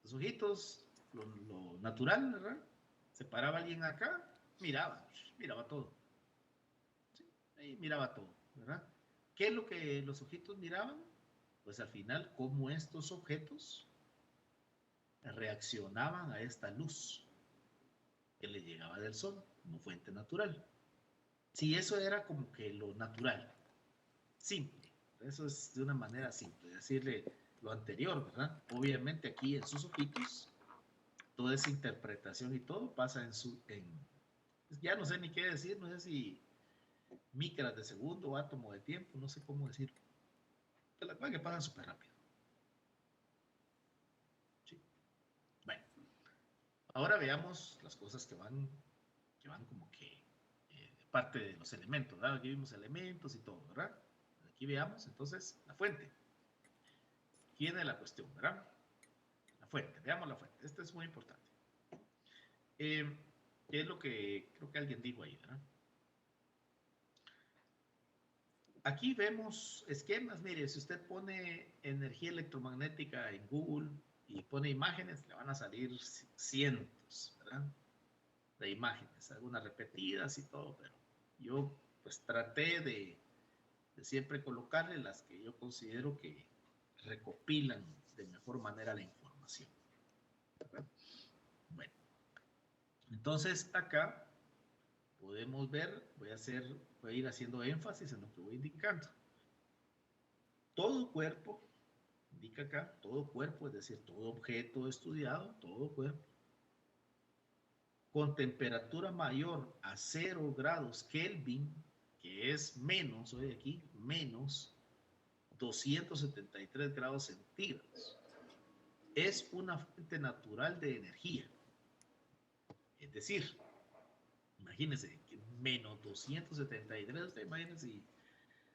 Los ojitos, lo natural, ¿verdad? Se paraba alguien acá, miraba todo. ¿Sí? Ahí miraba todo, ¿verdad? ¿Qué es lo que los ojitos miraban? Pues al final, cómo estos objetos reaccionaban a esta luz que le llegaba del sol como fuente natural. Sí, eso era como que lo natural, simple. Eso es de una manera simple, decirle lo anterior, ¿verdad? Obviamente aquí en sus ojitos, toda esa interpretación y todo pasa ya no sé ni qué decir, no sé si micras de segundo, átomo de tiempo, no sé cómo decirlo. Pero la cosa que pasan súper rápido. Sí. Bueno, ahora veamos las cosas que van como que parte de los elementos, ¿verdad? Aquí vimos elementos y todo, ¿verdad? Aquí veamos entonces la fuente. Aquí viene la cuestión, ¿verdad? La fuente, veamos la fuente. Esto es muy importante. ¿Qué es lo que creo que alguien dijo ahí, ¿verdad? Aquí vemos esquemas. Mire, si usted pone energía electromagnética en Google y pone imágenes, le van a salir cientos, ¿verdad? De imágenes, algunas repetidas y todo, pero yo pues traté de siempre colocarle las que yo considero que recopilan de mejor manera la información, ¿verdad? Bueno, entonces acá podemos ver, voy a ir haciendo énfasis en lo que voy indicando. Todo cuerpo, indica acá, todo cuerpo, es decir, todo objeto estudiado, todo cuerpo, con temperatura mayor a 0 grados Kelvin, que es menos, hoy aquí, menos 273 grados centígrados, es una fuente natural de energía. Es decir, imagínense, menos 273, usted imagínense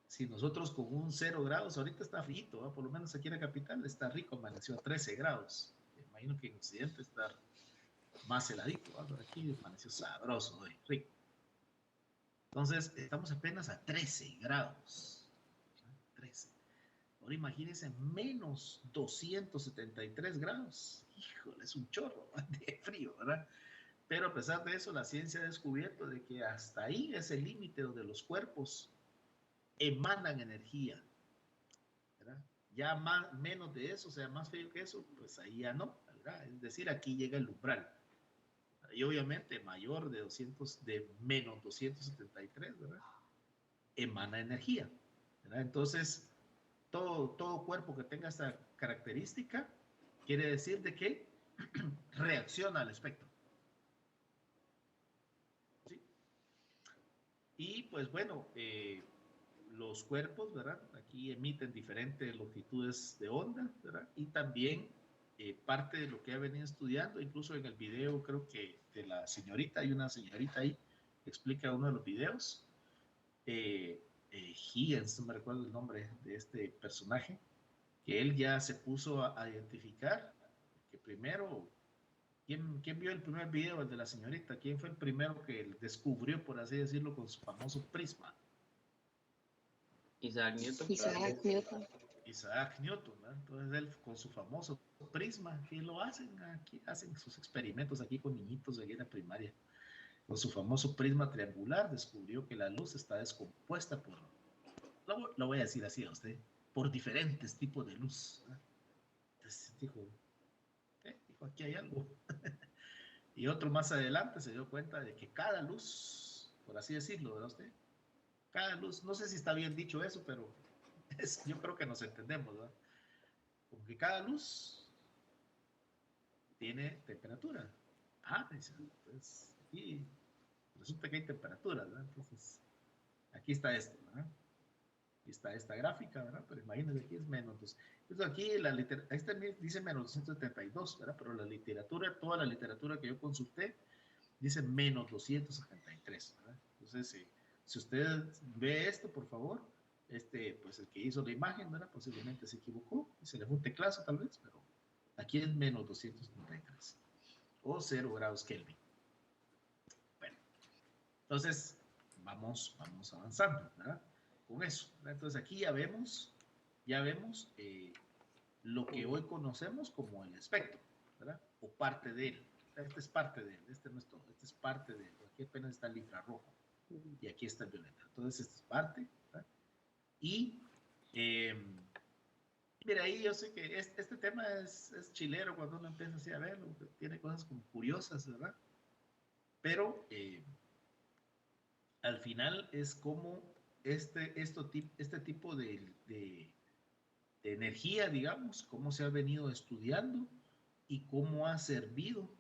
si nosotros con un 0 grados, ahorita está frío, ¿eh? Por lo menos aquí en la capital está rico, amaneció a 13 grados. Me imagino que en Occidente está más heladito, ¿eh? Pero aquí amaneció sabroso, hoy, rico. Entonces, estamos apenas a 13 grados. 13. Ahora imagínense menos 273 grados. Híjole, es un chorro de frío, ¿verdad? Pero a pesar de eso, la ciencia ha descubierto de que hasta ahí es el límite donde los cuerpos emanan energía, ¿verdad? Ya menos de eso, o sea, más frío que eso, pues ahí ya no, ¿verdad? Es decir, aquí llega el umbral. Y obviamente mayor de menos 273, ¿verdad? Emana energía, ¿verdad? Entonces, todo cuerpo que tenga esta característica quiere decir de que reacciona al espectro. ¿Sí? Y pues bueno, los cuerpos, ¿verdad? Aquí emiten diferentes longitudes de onda, ¿verdad? Y también parte de lo que ha venido estudiando, incluso en el video creo que de la señorita, hay una señorita ahí que explica uno de los videos, Higgins, no me recuerdo el nombre de este personaje, que él ya se puso a identificar que primero, ¿quién vio el primer video, el de la señorita? ¿Quién fue el primero que descubrió, por así decirlo, con su famoso prisma? Isaac Newton. Isaac Newton. Isaac Newton, ¿verdad? Entonces él con su famoso prisma, aquí lo hacen, aquí hacen sus experimentos aquí con niñitos de la primaria. Con su famoso prisma triangular descubrió que la luz está descompuesta lo voy a decir así a usted, por diferentes tipos de luz, ¿verdad? Entonces dijo, aquí hay algo. Y otro más adelante se dio cuenta de que cada luz, por así decirlo, ¿verdad usted? Cada luz, no sé si está bien dicho eso, pero yo creo que nos entendemos, ¿verdad? Como que cada luz tiene temperatura. Dice, pues aquí resulta que hay temperatura, ¿verdad? Entonces, aquí está esto, ¿verdad? Aquí está esta gráfica, ¿verdad? Pero imagínense, aquí es menos. Entonces, Entonces aquí ahí también dice menos 272, ¿verdad? Pero la literatura, toda la literatura que yo consulté, dice menos 273, ¿verdad? Entonces, si usted ve esto, por favor, pues el que hizo la imagen, ¿verdad? Posiblemente se equivocó y se le fue un teclazo tal vez, pero aquí es menos 273 o 0 grados Kelvin. Bueno, entonces vamos avanzando, ¿verdad? Con eso, ¿verdad? Entonces aquí ya vemos lo que hoy conocemos como el espectro, ¿verdad? O parte de él. Este es parte de él, este no es todo, este es parte de él. Aquí apenas está el infrarrojo y aquí está el violeta. Entonces, esta es parte, ¿verdad? Y, mira, ahí yo sé que este tema es chilero cuando uno empieza así a verlo, tiene cosas como curiosas, ¿verdad? Pero al final es como este tipo de energía, digamos, cómo se ha venido estudiando y cómo ha servido,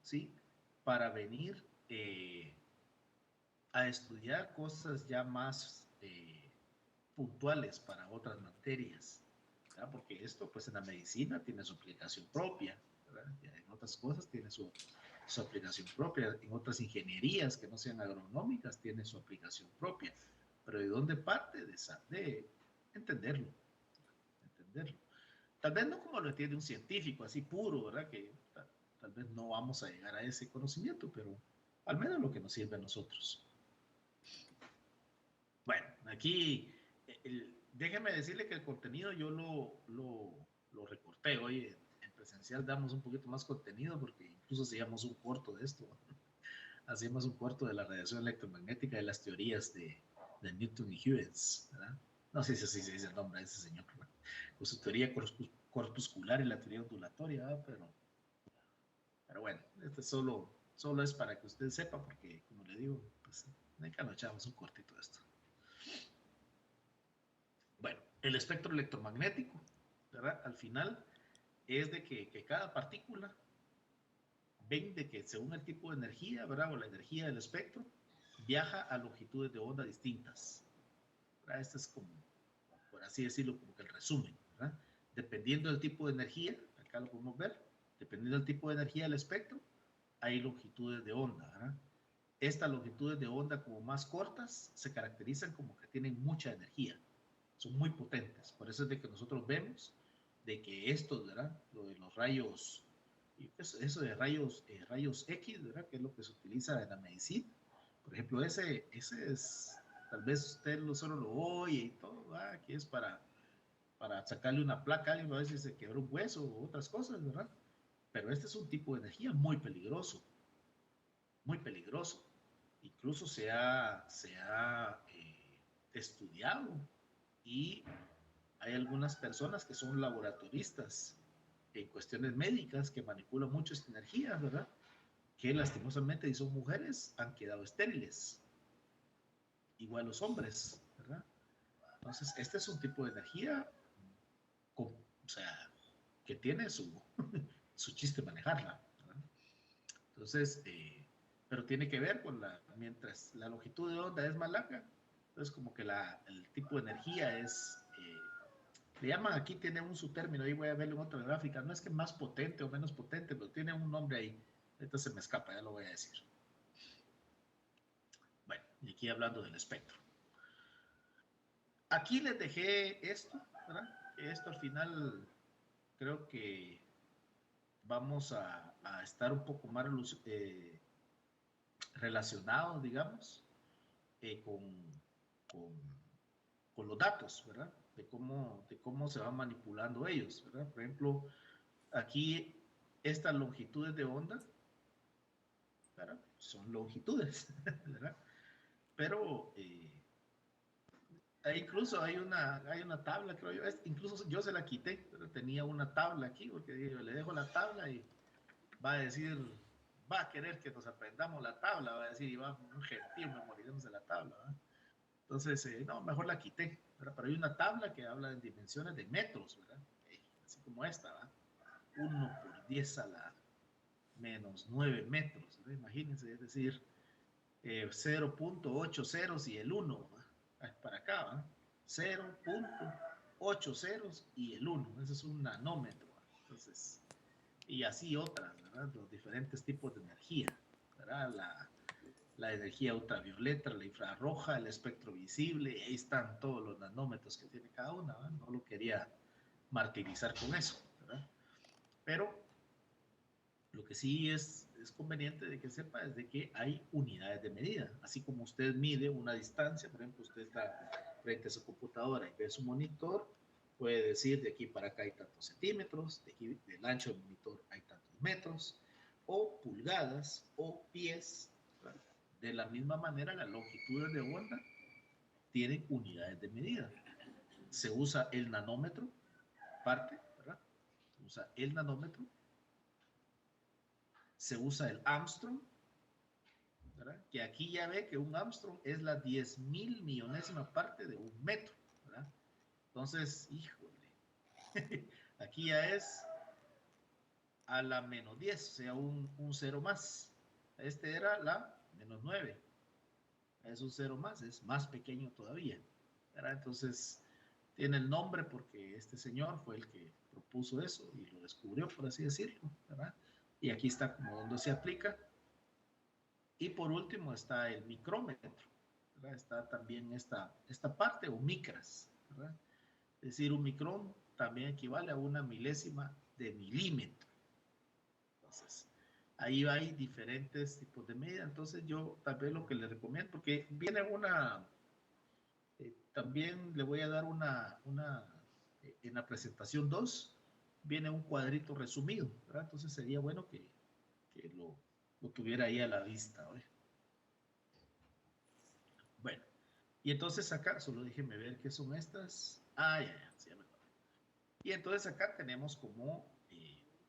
¿sí? Para venir a estudiar cosas ya más puntuales para otras materias, ¿verdad? Porque esto, pues en la medicina tiene su aplicación propia, ¿verdad? En otras cosas tiene su aplicación propia, en otras ingenierías que no sean agronómicas tiene su aplicación propia, pero ¿de dónde parte? De entenderlo, entenderlo. Tal vez no como lo entiende un científico, así puro, ¿verdad? Que tal vez no vamos a llegar a ese conocimiento, pero al menos lo que nos sirve a nosotros. Bueno, aquí déjeme decirle que el contenido yo lo recorté. Hoy en presencial damos un poquito más contenido porque incluso hacíamos un corto de esto. Hacíamos un corto de la radiación electromagnética de las teorías de Newton y Huygens, ¿verdad? No sé si así se dice el nombre de ese señor, ¿verdad? Con su teoría corpuscular y la teoría ondulatoria, ¿verdad? Pero bueno, este solo es para que usted sepa, porque como le digo, pues acá nos echamos un cortito de esto. Bueno, el espectro electromagnético, ¿verdad? Al final es de que cada partícula ven de que según el tipo de energía, ¿verdad? O la energía del espectro, viaja a longitudes de onda distintas, ¿verdad? Este es como, por así decirlo, como que el resumen, ¿verdad? Dependiendo del tipo de energía, acá lo podemos ver, dependiendo del tipo de energía del espectro, hay longitudes de onda, ¿verdad? Estas longitudes de onda como más cortas se caracterizan como que tienen mucha energía, son muy potentes, por eso es de que nosotros vemos de que estos, ¿verdad? Lo de los rayos, eso de rayos X, ¿verdad? Que es lo que se utiliza en la medicina, por ejemplo, ese es, tal vez usted solo lo oye y todo, ¿verdad? Que es para sacarle una placa a alguien, a ver si se quebró un hueso o otras cosas, ¿verdad? Pero este es un tipo de energía muy peligroso, muy peligroso. Incluso se ha estudiado y hay algunas personas que son laboratoristas en cuestiones médicas que manipulan mucho esta energía, ¿verdad? Que lastimosamente, si son mujeres, han quedado estériles. Igual los hombres, ¿verdad? Entonces, este es un tipo de energía, o sea, que tiene su chiste manejarla, ¿verdad? Entonces, pero tiene que ver con mientras la longitud de onda es más larga, entonces como que el tipo de energía es, le llaman aquí, tiene su término, ahí voy a verlo en otra gráfica, no es que más potente o menos potente, pero tiene un nombre ahí, entonces se me escapa, ya lo voy a decir. Bueno, y aquí hablando del espectro. Aquí les dejé esto, ¿verdad? Esto al final creo que vamos a estar un poco más relacionados, digamos, con, con los datos, ¿verdad? De cómo se van manipulando ellos, ¿verdad? Por ejemplo, aquí estas longitudes de onda, ¿verdad? Son longitudes, ¿verdad? Pero incluso hay una tabla, creo yo, incluso yo se la quité, pero tenía una tabla aquí, porque digo, le dejo la tabla y va a decir, va a querer que nos aprendamos la tabla, va a decir, y va un gentil, memorizemos de la tabla, ¿verdad? Entonces, no, mejor la quité, ¿verdad? Pero hay una tabla que habla en dimensiones de metros, ¿verdad? Así como esta, ¿verdad? 1 por 10 a la menos 9 metros, ¿verdad? Imagínense, es decir, 0.8 ceros y el 1, ¿verdad? Para acá, ¿verdad? 0. 8 ceros y el 1. Ese es un nanómetro. Entonces, y así otras, ¿verdad? Los diferentes tipos de energía, ¿verdad? La energía ultravioleta, la infrarroja, el espectro visible, ahí están todos los nanómetros que tiene cada una, ¿verdad? No lo quería martirizar con eso, ¿verdad? Pero lo que sí es conveniente de que sepa es de que hay unidades de medida. Así como usted mide una distancia, por ejemplo, usted está frente a su computadora y ve su monitor, puede decir de aquí para acá hay tantos centímetros, de aquí del ancho del monitor hay tantos metros, o pulgadas, o pies. ¿Verdad? De la misma manera, las longitudes de onda tienen unidades de medida. Se usa el nanómetro, parte, ¿verdad? Se usa el nanómetro, se usa el Armstrong, ¿verdad? Que aquí ya ve que un Armstrong es la 10.000 millonésima parte de un metro, ¿verdad? Entonces, híjole, aquí ya es a la menos 10, o sea, un cero más. Este era la menos 9, es un cero más, es más pequeño todavía, ¿verdad? Entonces, tiene el nombre porque este señor fue el que propuso eso y lo descubrió, por así decirlo, ¿verdad? Y aquí está como donde se aplica. Y por último está el micrómetro, ¿verdad? Está también esta parte, o micras, ¿verdad? Es decir, un micrón también equivale a una milésima de milímetro. Entonces, ahí hay diferentes tipos de medida. Entonces, yo tal vez lo que le recomiendo, porque viene también le voy a dar en la presentación 2, viene un cuadrito resumido, ¿verdad? Entonces, sería bueno que lo tuviera ahí a la vista, ¿verdad? Bueno, y entonces acá, solo déjenme ver qué son estas. Ah, ya, sí, ya me acuerdo. Y entonces acá tenemos como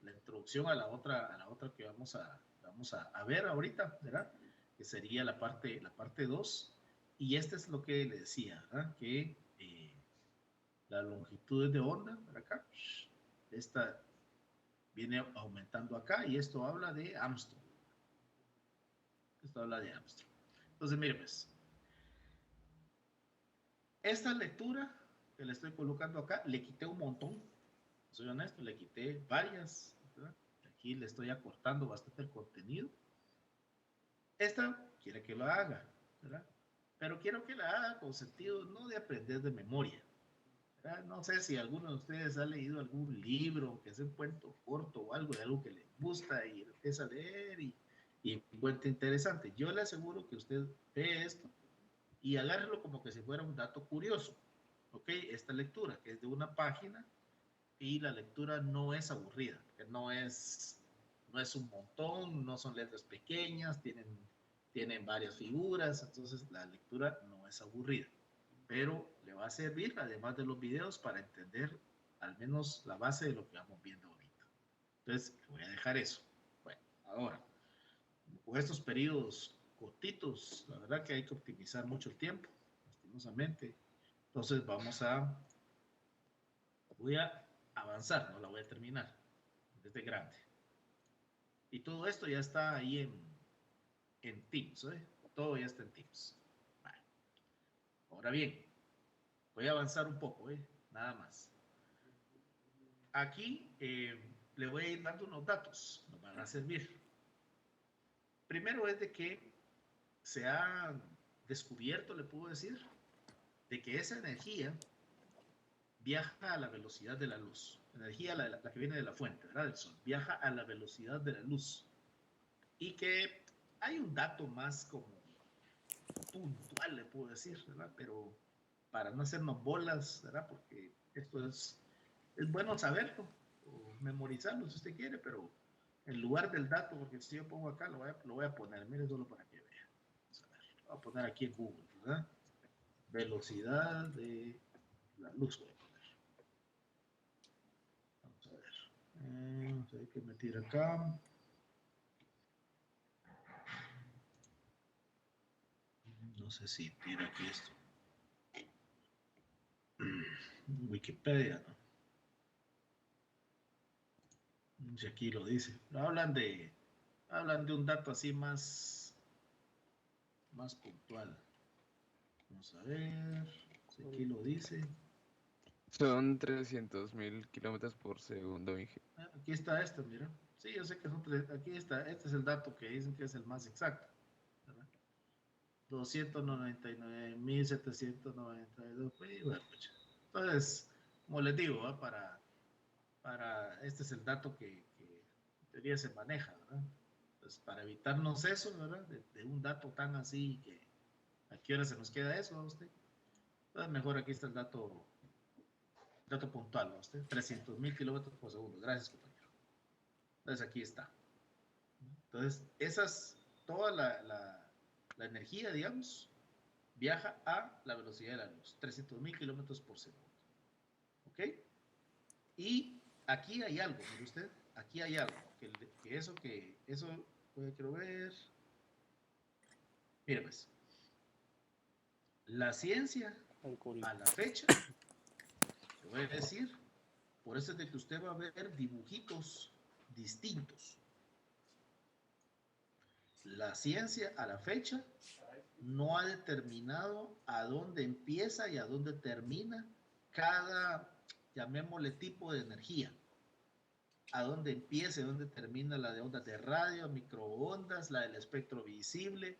la introducción a la otra que vamos a ver ahorita, ¿verdad? Que sería la parte 2. Y este es lo que le decía, ¿verdad? Que la longitud de onda, ¿verdad? Acá, esta viene aumentando acá y esto habla de Armstrong. Esto habla de Armstrong. Entonces, mire pues, esta lectura que le estoy colocando acá, le quité un montón, soy honesto, le quité varias, ¿verdad? Aquí le estoy acortando bastante el contenido. Esta quiere que lo haga, ¿verdad? Pero quiero que la haga con sentido no de aprender de memoria, ¿verdad? No sé si alguno de ustedes ha leído algún libro, que sea un cuento corto o algo de algo que le gusta y empieza a leer y encuentra interesante. Yo le aseguro que usted ve esto y agárrelo como que si fuera un dato curioso. ¿Ok? Esta lectura, que es de una página, y la lectura no es aburrida, que no es un montón, no son letras pequeñas, tienen varias figuras, entonces la lectura no es aburrida, pero le va a servir, además de los videos, para entender al menos la base de lo que vamos viendo ahorita. Entonces, le voy a dejar eso. Bueno, ahora, con estos periodos cortitos, la verdad que hay que optimizar mucho el tiempo, lastimosamente. Entonces voy a avanzar, no la voy a terminar, desde grande. Y todo esto ya está ahí en Teams, ¿eh? Todo ya está en Teams. Vale. Ahora bien, voy a avanzar un poco, nada más. Aquí le voy a ir dando unos datos, nos van a servir. Primero es de que se ha descubierto, le puedo decir, de que esa energía viaja a la velocidad de la luz. Energía, la que viene de la fuente, ¿verdad? Del sol. Viaja a la velocidad de la luz. Y que hay un dato más como puntual, le puedo decir, ¿verdad? Pero para no hacernos bolas, ¿verdad? Porque esto es bueno saberlo o memorizarlo si usted quiere, pero en lugar del dato, porque si yo pongo acá, lo voy a poner, mire, solo para que vea. Vamos a ver, lo voy a poner aquí en Google, ¿verdad? Velocidad de la luz, voy a poner. Vamos a ver. Vamos a ver qué meter acá. No sé si tiene aquí esto. Wikipedia, ¿no? Si aquí lo dice. Hablan de un dato así más puntual. Vamos a ver. Si aquí lo dice. Son 300.000 kilómetros por segundo, Inge. Aquí está esto, mira. Sí, yo sé que son aquí está, este es el dato que dicen que es el más exacto, ¿verdad? 299.792. Pues, bueno, pucha. Entonces, como les digo, ¿va? Este es el dato que en teoría se maneja, ¿verdad? Entonces, para evitarnos eso, ¿verdad? De un dato tan así que a qué hora se nos queda eso a usted. Entonces, mejor aquí está el dato puntual, ¿no? Usted, 300.000 kilómetros por segundo. Gracias, compañero. Entonces, aquí está. Entonces, toda la energía, digamos, viaja a la velocidad de la luz, 300.000 kilómetros por segundo. ¿Ok? Y aquí hay algo, mire usted, aquí hay algo, eso, quiero ver. Mire pues, la ciencia a la fecha, le voy a decir, por eso es de que usted va a ver dibujitos distintos. La ciencia a la fecha no ha determinado a dónde empieza y a dónde termina cada, llamémosle, tipo de energía. A dónde empieza y dónde termina la de ondas de radio, microondas, la del espectro visible,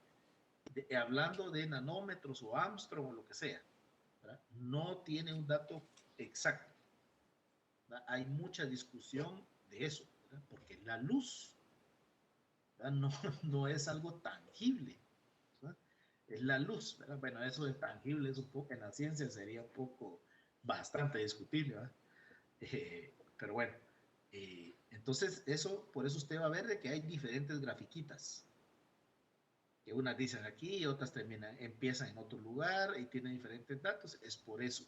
hablando de nanómetros o Armstrong o lo que sea, ¿verdad? No tiene un dato exacto, ¿verdad? Hay mucha discusión de eso, ¿verdad? Porque la luz, ¿verdad? No es algo tangible, ¿verdad? Es la luz, ¿verdad? Bueno, eso de tangible es un poco, en la ciencia sería un poco bastante discutible, ¿verdad? Pero bueno, entonces por eso usted va a ver de que hay diferentes grafiquitas, que unas dicen aquí y otras empiezan en otro lugar y tienen diferentes datos, es por eso.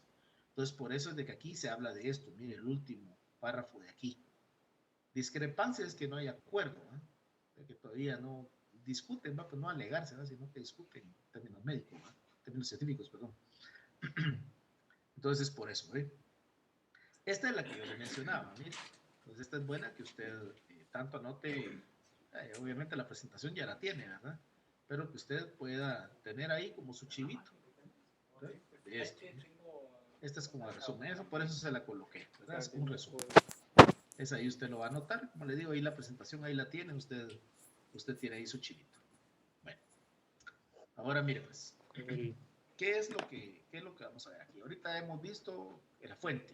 Entonces, por eso es de que aquí se habla de esto. Mire, el último párrafo de aquí. Discrepancia es que no hay acuerdo, ¿eh? De que todavía no discuten, ¿va? Pues no alegarse, ¿va? Sino que discuten en términos médicos, ¿va? Términos científicos, perdón. Entonces, por eso, ¿eh? Esta es la que yo le mencionaba, mire. Entonces, esta es buena que usted tanto anote. Obviamente la presentación ya la tiene, ¿verdad? Pero que usted pueda tener ahí como su chivito, ¿verdad? De esto. Este es como el resumen, eso por eso se la coloqué, ¿verdad? Es un resumen. Es ahí usted lo va a anotar, como le digo, ahí la presentación, ahí la tiene, usted tiene ahí su chivito. Bueno, ahora mire pues, ¿qué es lo que vamos a ver aquí? Ahorita hemos visto la fuente,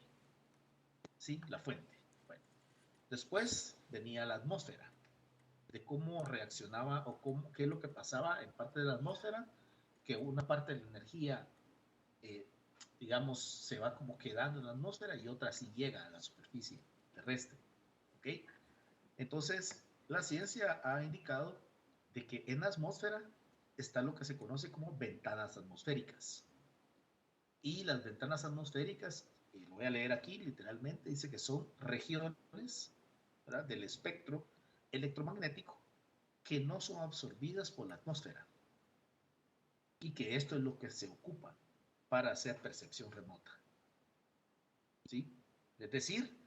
¿sí? La fuente. Bueno, después venía la atmósfera, de cómo reaccionaba o qué es lo que pasaba en parte de la atmósfera, que una parte de la energía, digamos, se va como quedando en la atmósfera y otra sí llega a la superficie terrestre. ¿Ok? Entonces, la ciencia ha indicado de que en la atmósfera está lo que se conoce como ventanas atmosféricas. Y las ventanas atmosféricas, lo voy a leer aquí literalmente, dice que son regiones, ¿verdad?, del espectro electromagnético que no son absorbidas por la atmósfera y que esto es lo que se ocupa para hacer percepción remota. ¿Sí? Es decir,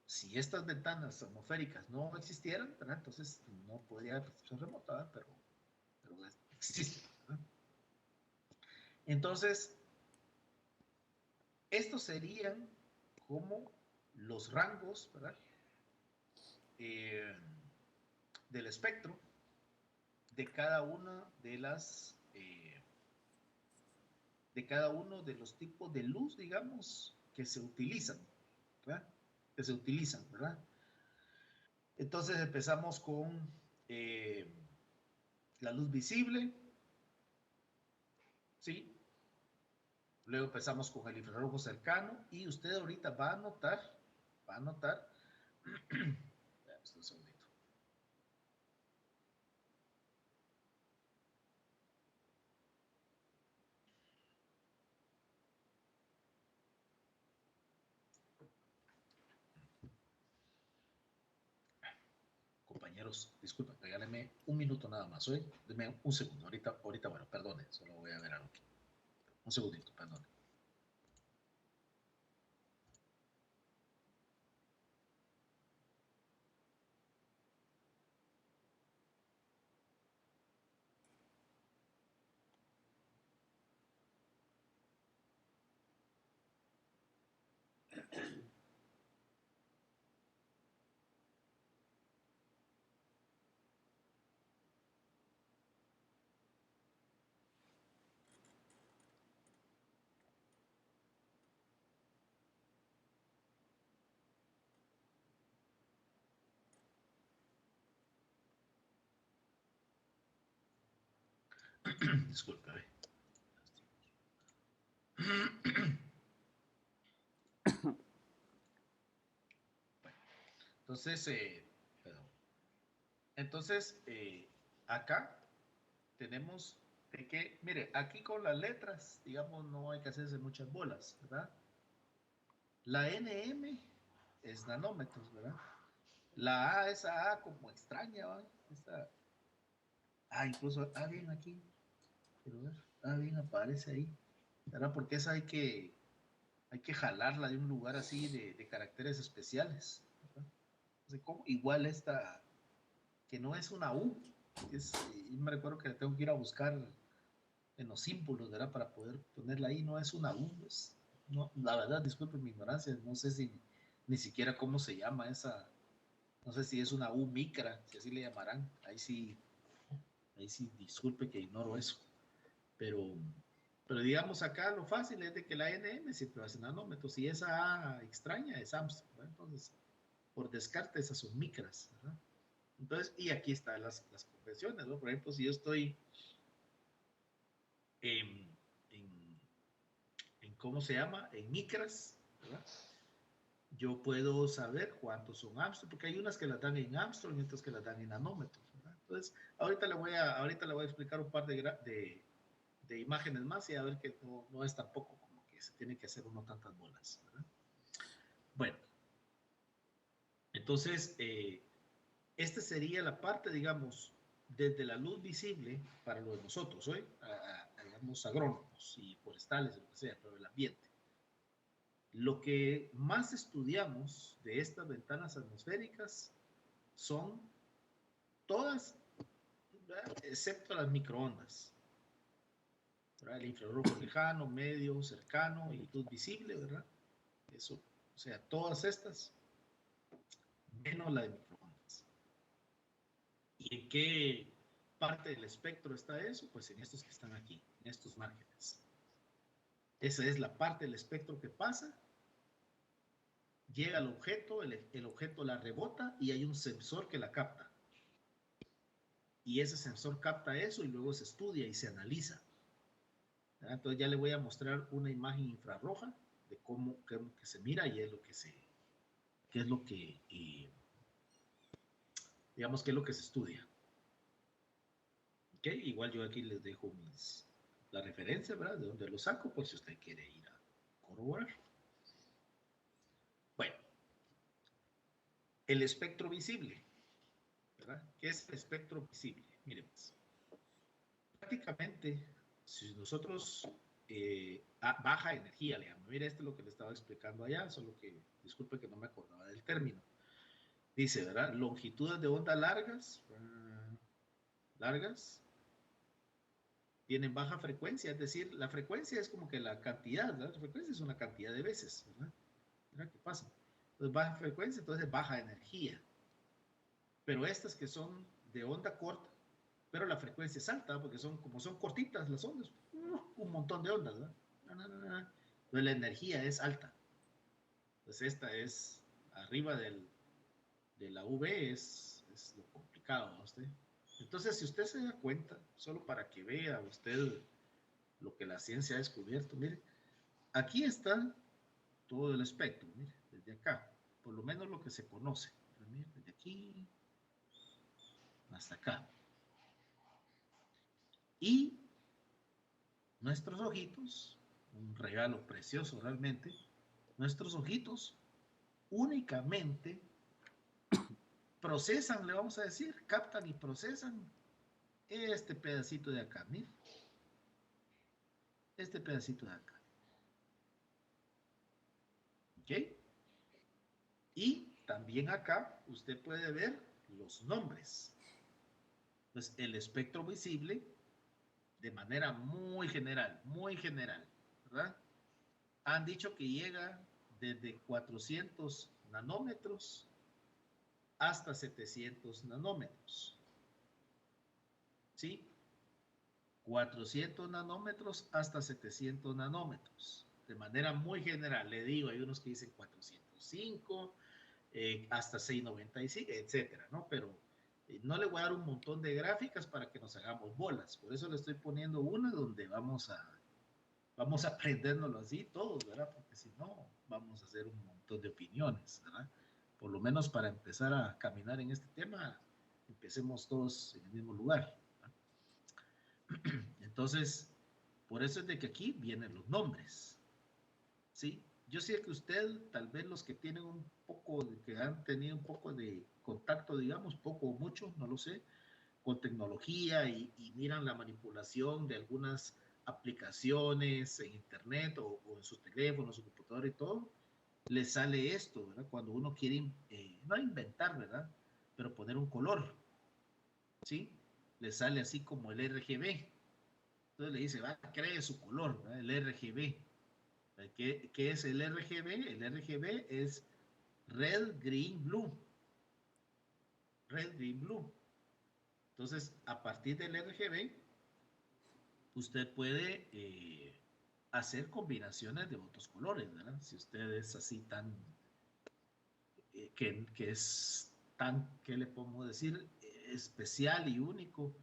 si estas ventanas atmosféricas no existieran, ¿verdad?, entonces no podría haber percepción remota, ¿verdad? Pero existe, ¿verdad? Entonces, estos serían como los rangos, ¿verdad?, del espectro de cada una de las de cada uno de los tipos de luz, digamos, que se utilizan, ¿verdad? Que se utilizan, ¿verdad? Entonces empezamos con la luz visible, ¿sí? Luego empezamos con el infrarrojo cercano y usted ahorita va a notar, un segundito. Compañeros, disculpen, regálenme un minuto nada más, ¿oye? Deme un segundo, ahorita, bueno, perdone, solo voy a ver algo aquí. Un segundito, perdone. Disculpa. Entonces, perdón. Entonces, acá tenemos de que, mire, aquí con las letras, digamos, no hay que hacerse muchas bolas, ¿verdad? La NM es nanómetros, ¿verdad? La A, esa A como extraña, ¿va? Incluso A bien aquí, quiero ver, A bien aparece ahí, ¿verdad? Porque esa hay que jalarla de un lugar así de caracteres especiales, ¿verdad? Entonces, igual esta, que no es una U, y me recuerdo que tengo que ir a buscar en los símbolos, ¿verdad? Para poder ponerla ahí, no es una U, no, la verdad, disculpen mi ignorancia, no sé si ni siquiera cómo se llama esa, no sé si es una U micra, si así le llamarán, ahí sí, disculpe que ignoro eso, pero, pero digamos acá lo fácil es de que la NM siempre va a ser nanómetros, y esa A extraña es Armstrong, ¿verdad? Entonces, por descarte, esas son micras, ¿verdad? Entonces, y aquí están las convenciones, ¿no? Por ejemplo, si yo estoy en, en ¿cómo se llama? En micras, ¿verdad? Yo puedo saber cuántos son Armstrong, porque hay unas que las dan en Armstrong y otras que las dan en nanómetros, ¿verdad? Entonces, ahorita le voy a explicar un par de imágenes más y a ver que no es tampoco como que se tiene que hacer uno tantas bolas, ¿verdad? Bueno, entonces, esta sería la parte, digamos, desde la luz visible para lo de nosotros hoy, digamos, agrónomos y forestales, lo que sea, pero el ambiente. Lo que más estudiamos de estas ventanas atmosféricas son todas, ¿verdad? Excepto las microondas, ¿verdad? El infrarrojo lejano, medio, cercano y luz visible, ¿verdad? Eso, o sea, todas estas, menos la de microondas. ¿Y en qué parte del espectro está eso? Pues en estos que están aquí, en estos márgenes. Esa es la parte del espectro que pasa, llega al objeto, el objeto la rebota y hay un sensor que la capta. Y ese sensor capta eso y luego se estudia y se analiza. ¿Verdad? Entonces ya le voy a mostrar una imagen infrarroja de cómo que se mira y es lo que qué es lo que, digamos, qué es lo que se estudia. ¿Ok? Igual yo aquí les dejo la referencia, ¿verdad? De dónde lo saco, por si usted quiere ir a corroborar. Bueno, el espectro visible, ¿verdad? ¿Qué es el espectro visible? Miren, pues, prácticamente, si nosotros baja energía, le llamo. Mira, esto es lo que le estaba explicando allá, solo que disculpe que no me acordaba del término. Dice, ¿verdad? Longitudes de onda largas, tienen baja frecuencia, es decir, la frecuencia es como que la cantidad, ¿verdad? La frecuencia es una cantidad de veces, ¿verdad? ¿Verdad? ¿Qué pasa? Entonces, baja frecuencia, entonces baja energía. Pero estas que son de onda corta, pero la frecuencia es alta, porque como son cortitas las ondas, un montón de ondas, ¿verdad? Entonces la energía es alta. Entonces esta es arriba de la V, es lo complicado, ¿no? Usted. Entonces, si usted se da cuenta, solo para que vea usted lo que la ciencia ha descubierto, mire, aquí está todo el espectro, mire, desde acá, por lo menos lo que se conoce, mire, desde aquí hasta acá. Y nuestros ojitos, un regalo precioso realmente, nuestros ojitos únicamente procesan, le vamos a decir, captan y procesan este pedacito de acá, mire, este pedacito de acá. ¿Ok? Y también acá usted puede ver los nombres. Pues el espectro visible, de manera muy general, ¿verdad? Han dicho que llega desde 400 nanómetros hasta 700 nanómetros. ¿Sí? 400 nanómetros hasta 700 nanómetros. De manera muy general, le digo, hay unos que dicen 405, hasta 695, etcétera, ¿no? Pero No le voy a dar un montón de gráficas para que nos hagamos bolas. Por eso le estoy poniendo una donde vamos a aprendérnoslo así todos, ¿verdad? Porque si no, vamos a hacer un montón de opiniones, ¿verdad? Por lo menos para empezar a caminar en este tema, empecemos todos en el mismo lugar, ¿verdad? Entonces, por eso es de que aquí vienen los nombres, ¿sí? Yo sé que usted, tal vez los que tienen un poco, que han tenido un poco de contacto, digamos, poco o mucho, no lo sé, con tecnología y miran la manipulación de algunas aplicaciones en internet o en su teléfono, su computadora y todo, les sale esto, ¿verdad? Cuando uno quiere, no inventar, ¿verdad? Pero poner un color, ¿sí? Le sale así como el RGB. Entonces le dice, va, cree su color, ¿verdad? El RGB. ¿Qué es el RGB? El RGB es red, green, blue. Red, green, blue. Entonces, a partir del RGB, usted puede hacer combinaciones de otros colores, ¿verdad? Si usted es así tan, que es tan, ¿qué le podemos decir? Especial y único,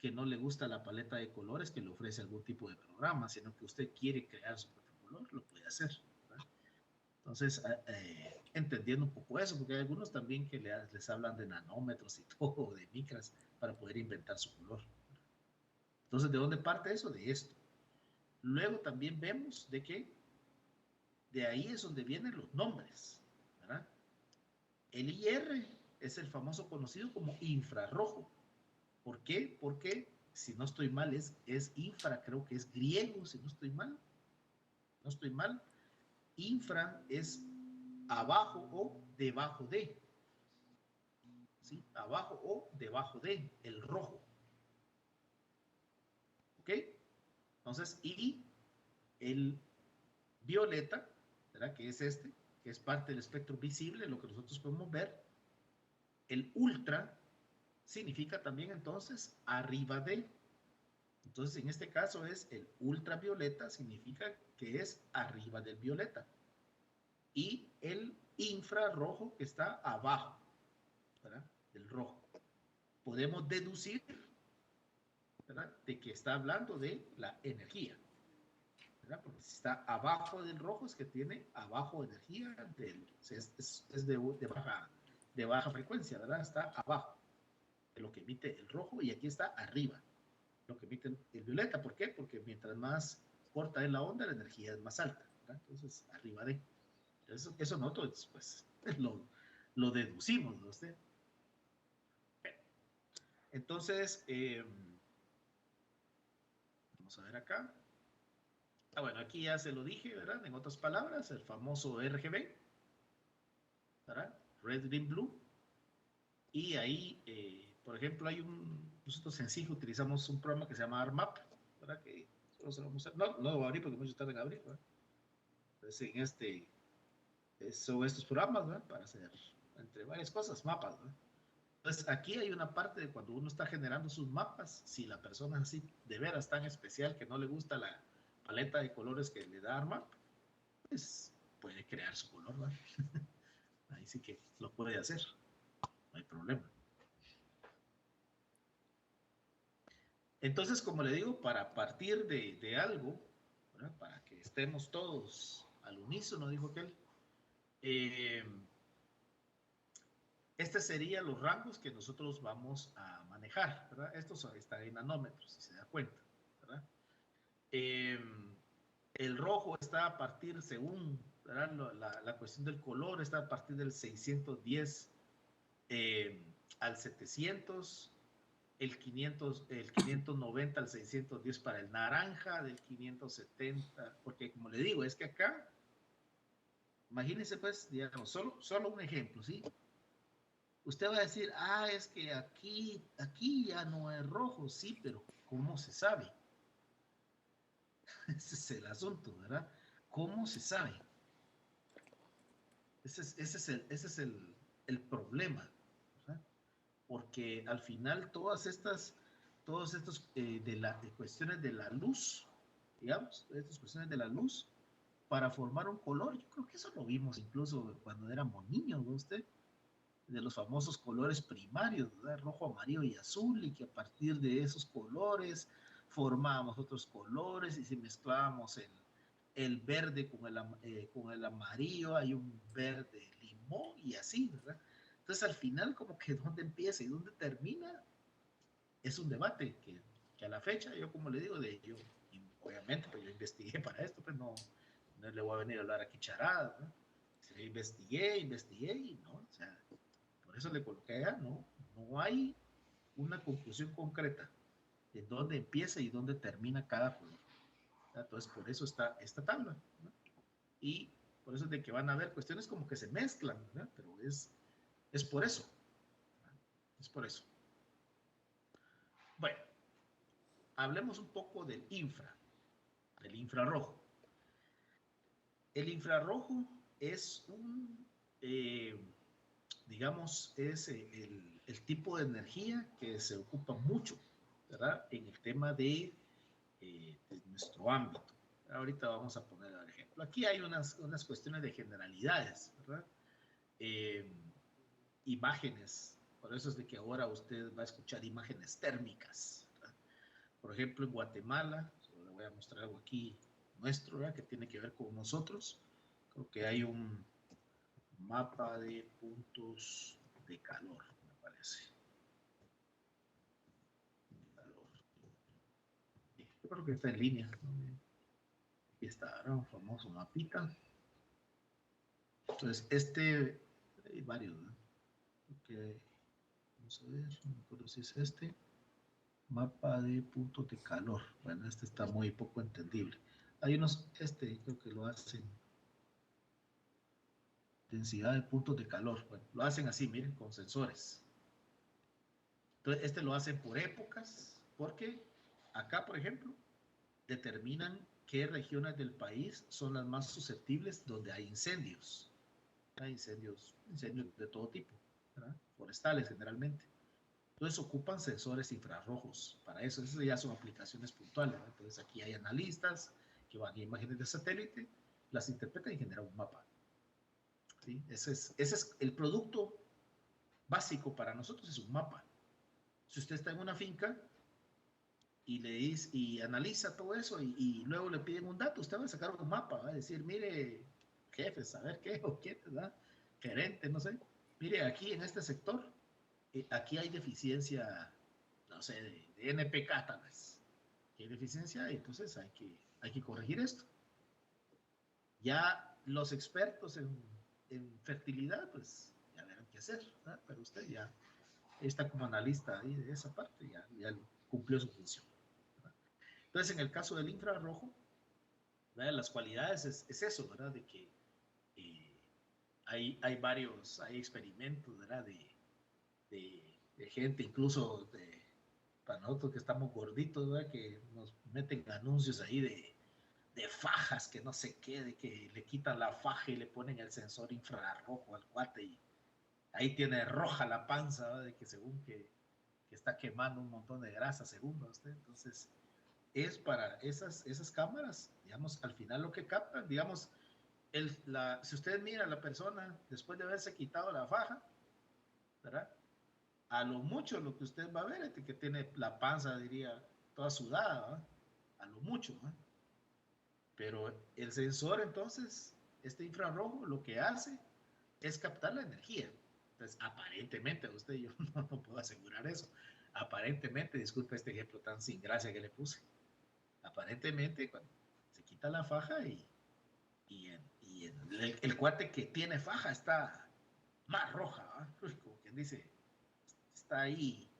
que no le gusta la paleta de colores que le ofrece algún tipo de programa, sino que usted quiere crear su propio color, lo puede hacer, ¿verdad? Entonces, entendiendo un poco eso, porque hay algunos también que les hablan de nanómetros y todo, de micras, para poder inventar su color. Entonces, ¿de dónde parte eso? De esto. Luego también vemos de que de ahí es donde vienen los nombres, ¿verdad? El IR es el famoso conocido como infrarrojo. ¿Por qué? Porque, si no estoy mal, es infra, creo que es griego, si no estoy mal. No estoy mal. Infra es abajo o debajo de. ¿Sí? Abajo o debajo de, el rojo. ¿Ok? Entonces, y el violeta, ¿verdad? Que es este, que es parte del espectro visible, lo que nosotros podemos ver. El ultra significa también entonces arriba de. Entonces, en este caso es el ultravioleta, significa que es arriba del violeta. Y el infrarrojo que está abajo, ¿verdad? Del rojo. Podemos deducir, ¿verdad? De que está hablando de la energía, ¿verdad? Porque si está abajo del rojo es que tiene abajo energía, es de baja frecuencia, ¿verdad? Está abajo de lo que emite el rojo y aquí está arriba, lo que emite el violeta. ¿Por qué? Porque mientras más corta es la onda, la energía es más alta, ¿verdad? Entonces, arriba de. Eso nosotros, pues, lo deducimos, ¿no? Usted. Entonces, vamos a ver acá. Bueno, aquí ya se lo dije, ¿verdad? En otras palabras, el famoso RGB, ¿verdad? Red, Green, Blue. Y ahí, por ejemplo, nosotros en SIG utilizamos un programa que se llama ARMAP, ¿verdad? Que solo se lo vamos a usar. No lo voy a abrir porque mucho tarde en abrir, ¿verdad? Entonces, son estos programas, ¿verdad? Para hacer, entre varias cosas, mapas, ¿verdad? Entonces, aquí hay una parte de cuando uno está generando sus mapas, si la persona es así de veras tan especial que no le gusta la paleta de colores que le da ARMAP, pues puede crear su color, ¿verdad? Ahí sí que lo puede hacer, no hay problema. Entonces, como le digo, para partir de algo, ¿verdad? Para que estemos todos al unísono, dijo aquel, estos serían los rangos que nosotros vamos a manejar, ¿verdad? Esto está en nanómetros, si se da cuenta, ¿verdad? El rojo está a partir, según, ¿verdad? La cuestión del color, está a partir del 610 al 700, el 590 al 610 para el naranja, del 570, porque como le digo, es que acá, imagínense pues, digamos, solo un ejemplo, ¿sí? Usted va a decir, es que aquí ya no es rojo, sí, pero ¿cómo se sabe? Ese es el asunto, ¿verdad? ¿Cómo se sabe? Ese es el problema, ¿verdad? Porque al final todos estos de cuestiones de la luz, digamos, estas cuestiones de la luz, para formar un color, yo creo que eso lo vimos incluso cuando éramos niños, ¿no usted? de los famosos colores primarios, ¿verdad? Rojo, amarillo y azul, y que a partir de esos colores formábamos otros colores y si mezclábamos el verde con el amarillo, hay un verde limón y así, ¿verdad? Entonces al final como que dónde empieza y dónde termina es un debate que a la fecha, yo como le digo, obviamente pues yo investigué para esto, pues no le voy a venir a hablar aquí charada, ¿no? Investigué y no, o sea, por eso le coloqué allá, no hay una conclusión concreta de dónde empieza y dónde termina cada color. Entonces, por eso está esta tabla, ¿no? Y por eso es de que van a haber cuestiones como que se mezclan, ¿verdad? Pero es por eso, ¿verdad? Es por eso. Bueno, hablemos un poco del infrarrojo. El infrarrojo es digamos, es el tipo de energía que se ocupa mucho, ¿verdad? En el tema de nuestro ámbito. Ahorita vamos a poner el ejemplo. Aquí hay unas cuestiones de generalidades, ¿verdad? Imágenes, por eso es de que ahora usted va a escuchar imágenes térmicas, ¿verdad? Por ejemplo, en Guatemala, le voy a mostrar algo aquí nuestro, ¿verdad? Que tiene que ver con nosotros. Creo que hay un mapa de puntos de calor, me parece. Calor. Yo creo que está en línea, ¿no? Aquí está, ¿no? Un famoso mapita. Entonces, hay varios, ¿no? Okay. Vamos a ver, no me acuerdo si es este. Mapa de puntos de calor. Bueno, este está muy poco entendible. Hay unos, creo que lo hacen. Densidad de puntos de calor. Bueno, lo hacen así, miren, con sensores. Entonces, lo hacen por épocas, porque acá, por ejemplo, determinan qué regiones del país son las más susceptibles donde hay incendios. Hay incendios de todo tipo, ¿verdad? Forestales generalmente. Entonces ocupan sensores infrarrojos para eso. Esas ya son aplicaciones puntuales, ¿no? Entonces aquí hay analistas que van a imágenes de satélite, las interpretan y generan un mapa. ¿Sí? Ese es el producto básico para nosotros, es un mapa. Si usted está en una finca y le dice, y analiza todo eso y luego le piden un dato, usted va a sacar un mapa, va a decir, mire, jefe, saber qué o quién, ¿verdad? Gerente, no sé. Mire, aquí en este sector, aquí hay deficiencia, no sé, de NPK tal vez. Hay deficiencia y entonces hay que corregir esto. Ya los expertos en fertilidad, pues ya verán qué hacer, ¿verdad? Pero usted ya está como analista ahí de esa parte, ya cumplió su función. Entonces, en el caso del infrarrojo, ¿verdad? Las cualidades es eso, ¿verdad? De que hay experimentos, ¿verdad? De gente, incluso para nosotros que estamos gorditos, ¿verdad? Que nos meten anuncios ahí de fajas, que no sé qué, de que le quitan la faja y le ponen el sensor infrarrojo al cuate y ahí tiene roja la panza, ¿verdad? De que según que está quemando un montón de grasa, según usted. Entonces, es para esas cámaras, digamos, al final lo que captan, digamos, si usted mira a la persona después de haberse quitado la faja, ¿verdad? A lo mucho lo que usted va a ver es que tiene la panza, diría, toda sudada, ¿verdad? A lo mucho, ¿verdad? Pero el sensor, entonces, este infrarrojo, lo que hace es captar la energía. Entonces, aparentemente, usted yo no puedo asegurar eso. Aparentemente, disculpe este ejemplo tan sin gracia que le puse. Aparentemente, cuando se quita la faja el cuate que tiene faja está más roja, ¿verdad? Como quien dice, está ahí,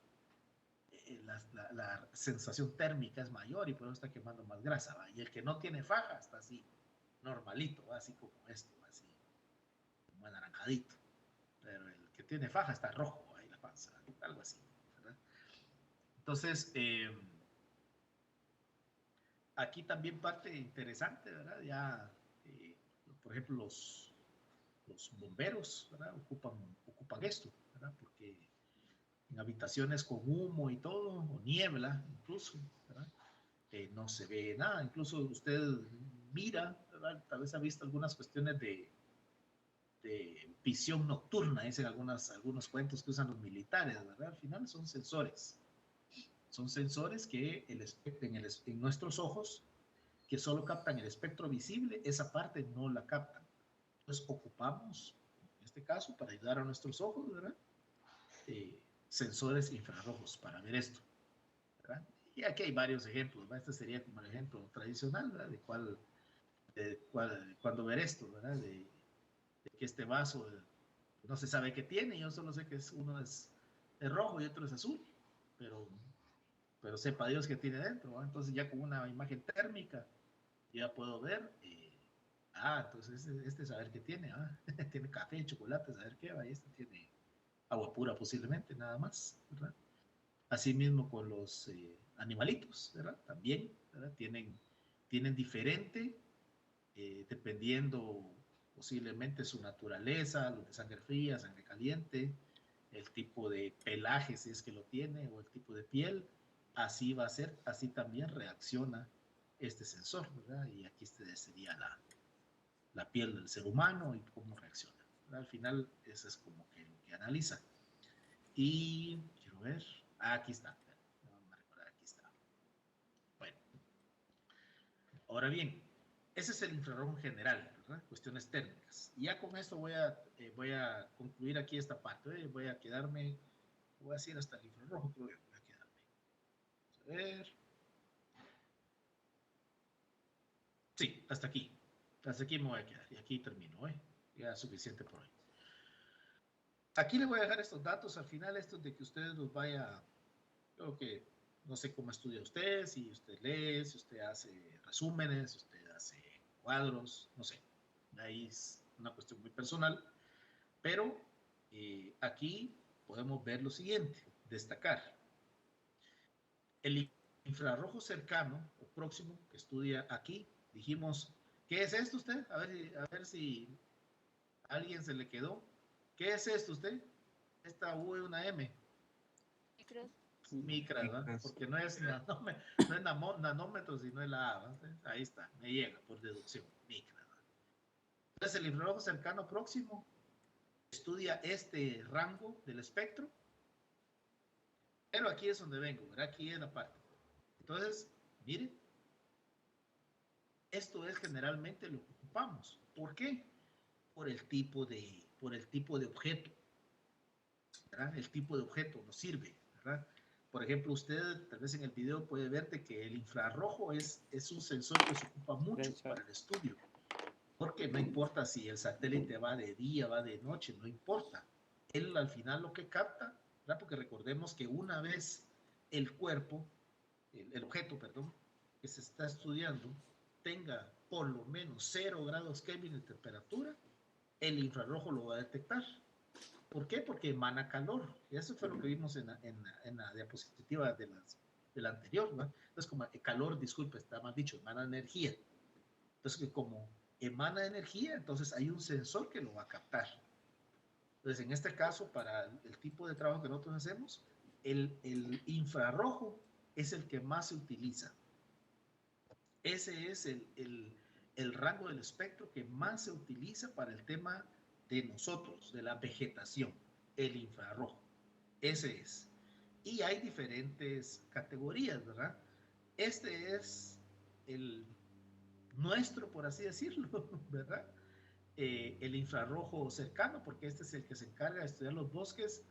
la sensación térmica es mayor y por eso está quemando más grasa, ¿verdad? Y el que no tiene faja está así, normalito, ¿verdad? Así como esto, así, como anaranjadito. Pero el que tiene faja está rojo, ahí la panza, algo así, ¿verdad? Entonces, aquí también parte interesante, ¿verdad? Ya, por ejemplo, los bomberos, ¿verdad? Ocupan esto, ¿verdad? Porque en habitaciones con humo y todo, o niebla incluso, ¿verdad? No se ve nada, incluso usted mira, ¿verdad? Tal vez ha visto algunas cuestiones de de visión nocturna, dicen algunos cuentos que usan los militares, ¿verdad? Al final son sensores. Son sensores que en nuestros ojos, que solo captan el espectro visible, esa parte no la captan. Entonces ocupamos, en este caso, para ayudar a nuestros ojos, ¿verdad? Sensores infrarrojos para ver esto, ¿verdad? Y aquí hay varios ejemplos, ¿verdad? Este sería como el ejemplo tradicional, ¿verdad? Cuando ver esto, ¿verdad? De que este vaso no se sabe qué tiene, yo solo sé que uno es rojo y otro es azul, pero sepa Dios qué tiene dentro, ¿verdad? Entonces ya con una imagen térmica ya puedo ver, entonces este saber qué tiene, tiene café y chocolate, saber qué va, y este tiene agua pura posiblemente, nada más, ¿verdad? Asimismo con los animalitos, ¿verdad? También, ¿verdad? Tienen diferente, dependiendo posiblemente su naturaleza, los de sangre fría, sangre caliente, el tipo de pelaje, si es que lo tiene, o el tipo de piel, así va a ser, así también reacciona este sensor, ¿verdad? Y aquí sería la piel del ser humano y cómo reacciona, ¿verdad? Al final, eso es como que lo que analiza. Y quiero ver, aquí está, vamos a recordar, aquí está. Bueno, ahora bien, ese es el infrarrojo general, ¿verdad? Cuestiones térmicas. Y ya con esto voy a concluir aquí esta parte, voy a decir hasta el infrarrojo, creo que voy a quedarme. Vamos a ver. Sí, hasta aquí. Hasta aquí me voy a quedar y aquí termino, ¿eh? Ya es suficiente por hoy. Aquí les voy a dejar estos datos al final, estos de que ustedes los vaya, creo que no sé cómo estudia usted, si usted lee, si usted hace resúmenes, si usted hace cuadros, no sé. Ahí es una cuestión muy personal, pero aquí podemos ver lo siguiente, destacar. El infrarrojo cercano o próximo que estudia aquí, dijimos, ¿qué es esto usted? A ver si a alguien se le quedó. ¿Qué es esto usted? Esta U es una M. Micras, ¿verdad? Porque no es nanómetros, sino es la A, ¿verdad? Ahí está, me llega por deducción, micras. Entonces el infrarrojo cercano próximo estudia este rango del espectro, pero aquí es donde vengo, ¿verdad? Aquí es la parte. Entonces, miren, esto es generalmente lo que ocupamos. ¿Por qué? Por el tipo de objeto, ¿verdad? El tipo de objeto nos sirve, ¿verdad? Por ejemplo, usted tal vez en el video puede ver de que el infrarrojo es un sensor que se ocupa mucho para el estudio, porque no importa si el satélite va de día, va de noche, no importa. Él al final lo que capta, ¿verdad? Porque recordemos que una vez el cuerpo, el objeto, perdón, que se está estudiando, tenga por lo menos 0 grados Kelvin de temperatura, el infrarrojo lo va a detectar. ¿Por qué? Porque emana calor. Y eso fue lo que vimos en la diapositiva de la anterior, ¿no? Entonces, como calor, disculpe, está mal dicho, emana energía. Entonces, que como emana energía, entonces hay un sensor que lo va a captar. Entonces, en este caso, para el tipo de trabajo que nosotros hacemos, el infrarrojo es el que más se utiliza. Ese es el rango del espectro que más se utiliza para el tema de nosotros, de la vegetación, el infrarrojo. Ese es. Y hay diferentes categorías, ¿verdad? Este es el nuestro, por así decirlo, ¿verdad? El infrarrojo cercano, porque este es el que se encarga de estudiar los bosques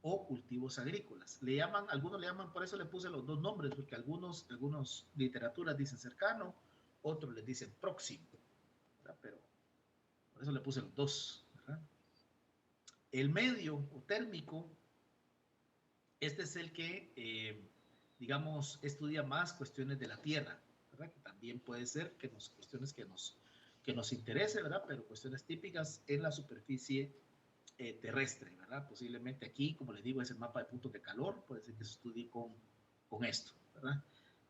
o cultivos agrícolas. Algunos le llaman, por eso le puse los dos nombres, porque algunos literaturas dicen cercano, otros les dicen próximo, ¿verdad? Pero por eso le puse los dos, ¿verdad? El medio o térmico, este es el que, digamos, estudia más cuestiones de la Tierra, ¿verdad? Que también puede ser cuestiones que nos interese, ¿verdad? Pero cuestiones típicas en la superficie terrestre, ¿verdad? Posiblemente aquí, como les digo, es el mapa de puntos de calor, puede ser que se estudie con esto, ¿verdad?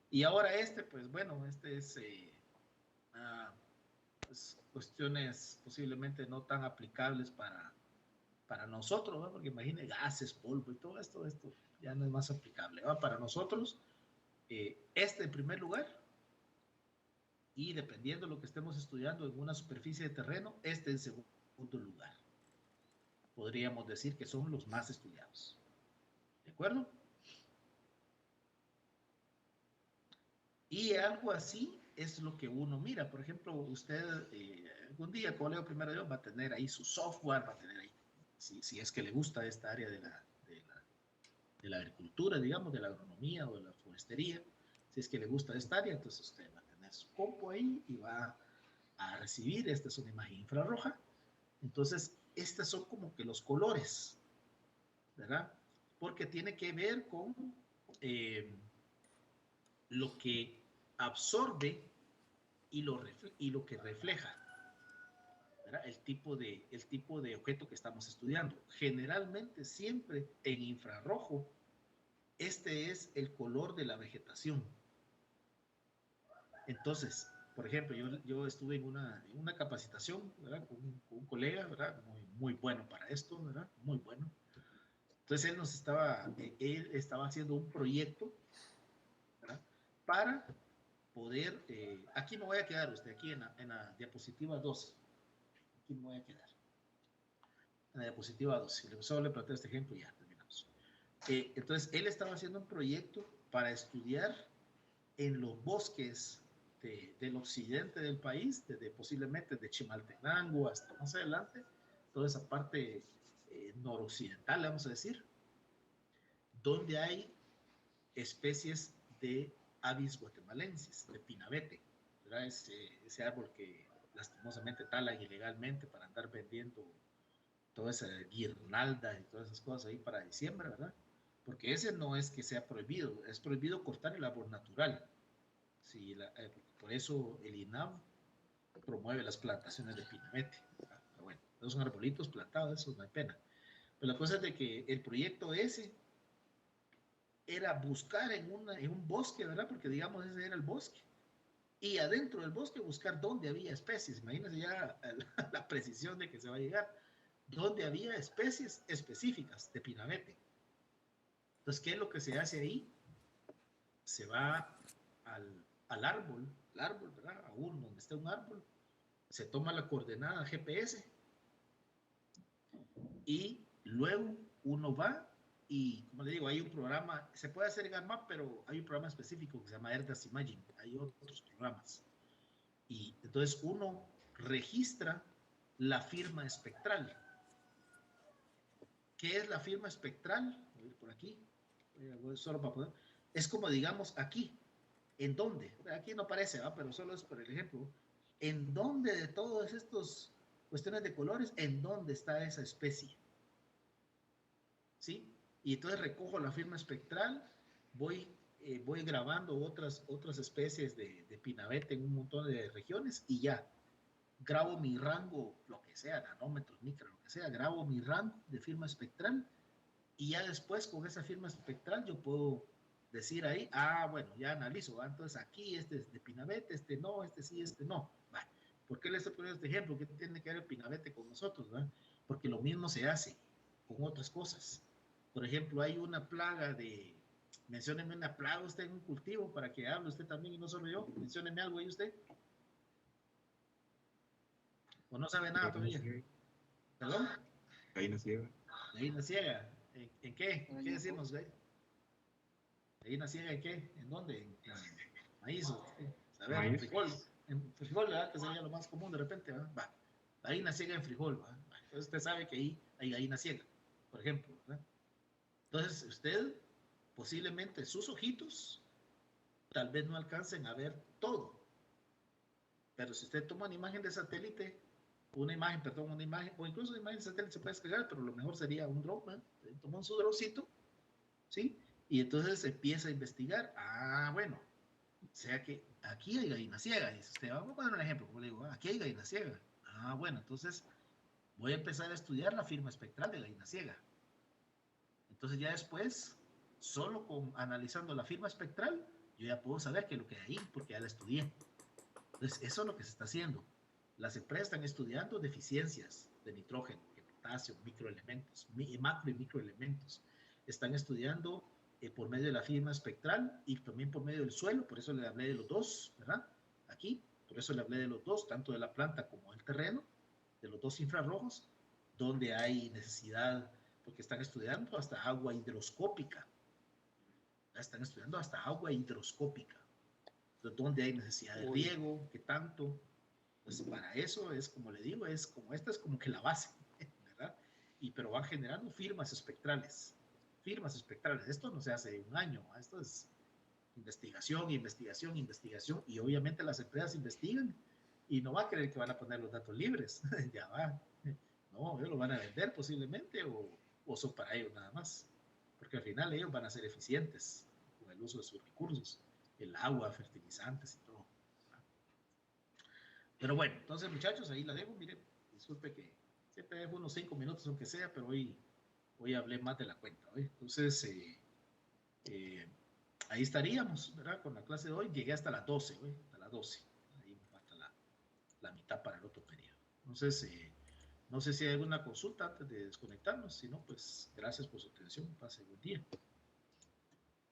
Y ahora pues bueno, este es pues, cuestiones posiblemente no tan aplicables para nosotros, ¿no? Porque imagine gases, polvo y todo esto ya no es más aplicable, ¿va? Para nosotros, en primer lugar, y dependiendo de lo que estemos estudiando en una superficie de terreno, en segundo segundo lugar. Podríamos decir que son los más estudiados. ¿De acuerdo? Y algo así es lo que uno mira. Por ejemplo, usted algún día, colegio primero de Dios, va a tener ahí su software, va a tener ahí, si es que le gusta esta área de la agricultura, digamos, de la agronomía o de la forestería, si es que le gusta esta área, entonces usted va a tener su compo ahí y va a recibir, esta es una imagen infrarroja, entonces estos son como que los colores, ¿verdad? Porque tiene que ver con lo que absorbe y lo que refleja, ¿verdad? El tipo de objeto que estamos estudiando. Generalmente siempre en infrarrojo, este es el color de la vegetación. Entonces, por ejemplo, yo estuve en una capacitación, ¿verdad? Con un colega, ¿verdad? Muy bueno para esto, ¿verdad? Muy bueno. Entonces él estaba haciendo un proyecto, ¿verdad? Para poder, aquí me voy a quedar usted, aquí en la diapositiva 12, aquí me voy a quedar, en la diapositiva 12, solo le planteo este ejemplo y ya terminamos. Entonces, él estaba haciendo un proyecto para estudiar en los bosques del occidente del país, desde posiblemente de Chimaltenango hasta más adelante, toda esa parte noroccidental, vamos a decir, donde hay especies de avis guatemalensis, de pinabete, ¿verdad? Ese árbol que lastimosamente talan ilegalmente para andar vendiendo toda esa guirnalda y todas esas cosas ahí para diciembre, ¿verdad? Porque ese no es que sea prohibido, es prohibido cortar el árbol natural. Sí, por eso el INAV promueve las plantaciones de pinabete. Pero bueno, esos son arbolitos plantados, eso no hay pena. Pero la cosa es de que el proyecto ese era buscar en un bosque, ¿verdad? Porque digamos ese era el bosque. Y adentro del bosque buscar dónde había especies. Imagínense ya la precisión de que se va a llegar. Dónde había especies específicas de pinabete. Entonces, ¿qué es lo que se hace ahí? Se va al árbol, ¿verdad? Aún donde está un árbol, se toma la coordenada GPS y luego uno va y, como le digo, hay un programa, se puede hacer en ARMAP, pero hay un programa específico que se llama ERDAS Imaging, hay otros programas. Y entonces uno registra la firma espectral. ¿Qué es la firma espectral? Voy a ir por aquí, solo para poder. Es como, digamos, aquí. ¿En dónde? Aquí no aparece, ¿va? Pero solo es por el ejemplo. ¿En dónde de todas estas cuestiones de colores, en dónde está esa especie? ¿Sí? Y entonces recojo la firma espectral, voy grabando otras especies de pinabete en un montón de regiones y ya. Grabo mi rango, lo que sea, nanómetros, micro, lo que sea, grabo mi rango de firma espectral y ya después con esa firma espectral yo puedo decir ahí, bueno, ya analizo, entonces aquí este es de pinabete, este no, este sí, este no. Va. ¿Por qué les estoy poniendo este ejemplo? ¿Qué tiene que ver el pinabete con nosotros? ¿Va? Porque lo mismo se hace con otras cosas. Por ejemplo, hay una plaga mencióneme una plaga usted en un cultivo para que hable usted también y no solo yo. Mencióneme algo ahí usted. ¿O no sabe nada todavía? ¿Perdón? Gallina ciega. Gallina ciega. ¿En qué? ¿Qué decimos, güey? ¿Gallina ciega en qué? ¿En dónde? ¿En maíz o qué? A ver, en frijol. En frijol, ¿verdad? Que sería lo más común de repente, ¿verdad? Va. Gallina ciega en frijol, ¿verdad? Entonces usted sabe que ahí hay gallina ciega, por ejemplo, ¿verdad? Entonces usted, posiblemente sus ojitos, tal vez no alcancen a ver todo. Pero si usted toma una imagen de satélite, una imagen, o incluso una imagen de satélite se puede descargar, pero lo mejor sería un drone, ¿eh? Toma un su droncito, ¿sí? Y entonces se empieza a investigar. Bueno, o sea que aquí hay gallina ciega. Dice usted, vamos a poner un ejemplo, como le digo, aquí hay gallina ciega. Bueno, entonces voy a empezar a estudiar la firma espectral de gallina ciega. Entonces ya después, solo analizando la firma espectral, yo ya puedo saber qué es lo que hay ahí, porque ya la estudié. Entonces, eso es lo que se está haciendo. Las empresas están estudiando deficiencias de nitrógeno, de potasio, microelementos, macro y microelementos. Están estudiando por medio de la firma espectral y también por medio del suelo, por eso le hablé de los dos, ¿verdad? Aquí, por eso le hablé de los dos, tanto de la planta como del terreno, de los dos infrarrojos, donde hay necesidad, porque están estudiando hasta agua hidroscópica. Están estudiando hasta agua hidroscópica. Entonces, donde hay necesidad de riego, qué tanto. Pues para eso es, como le digo, es como esta es como que la base, ¿verdad? Pero van generando firmas espectrales. Firmas espectrales. Esto no se hace de un año, esto es investigación, investigación, investigación, y obviamente las empresas investigan y no va a creer que van a poner los datos libres, ya va. No, ellos lo van a vender posiblemente o son para ellos nada más, porque al final ellos van a ser eficientes con el uso de sus recursos, el agua, fertilizantes y todo. Pero bueno, entonces muchachos, ahí la dejo, miren, disculpe que siempre dejo unos 5 minutos aunque sea, pero hoy hablé más de la cuenta, ¿eh? Entonces, ahí estaríamos, ¿verdad? Con la clase de hoy, llegué hasta las 12, ¿eh? Hasta las 12, ahí me falta la mitad para el otro periodo. Entonces, no sé si hay alguna consulta antes de desconectarnos, si no, pues gracias por su atención, pase buen día.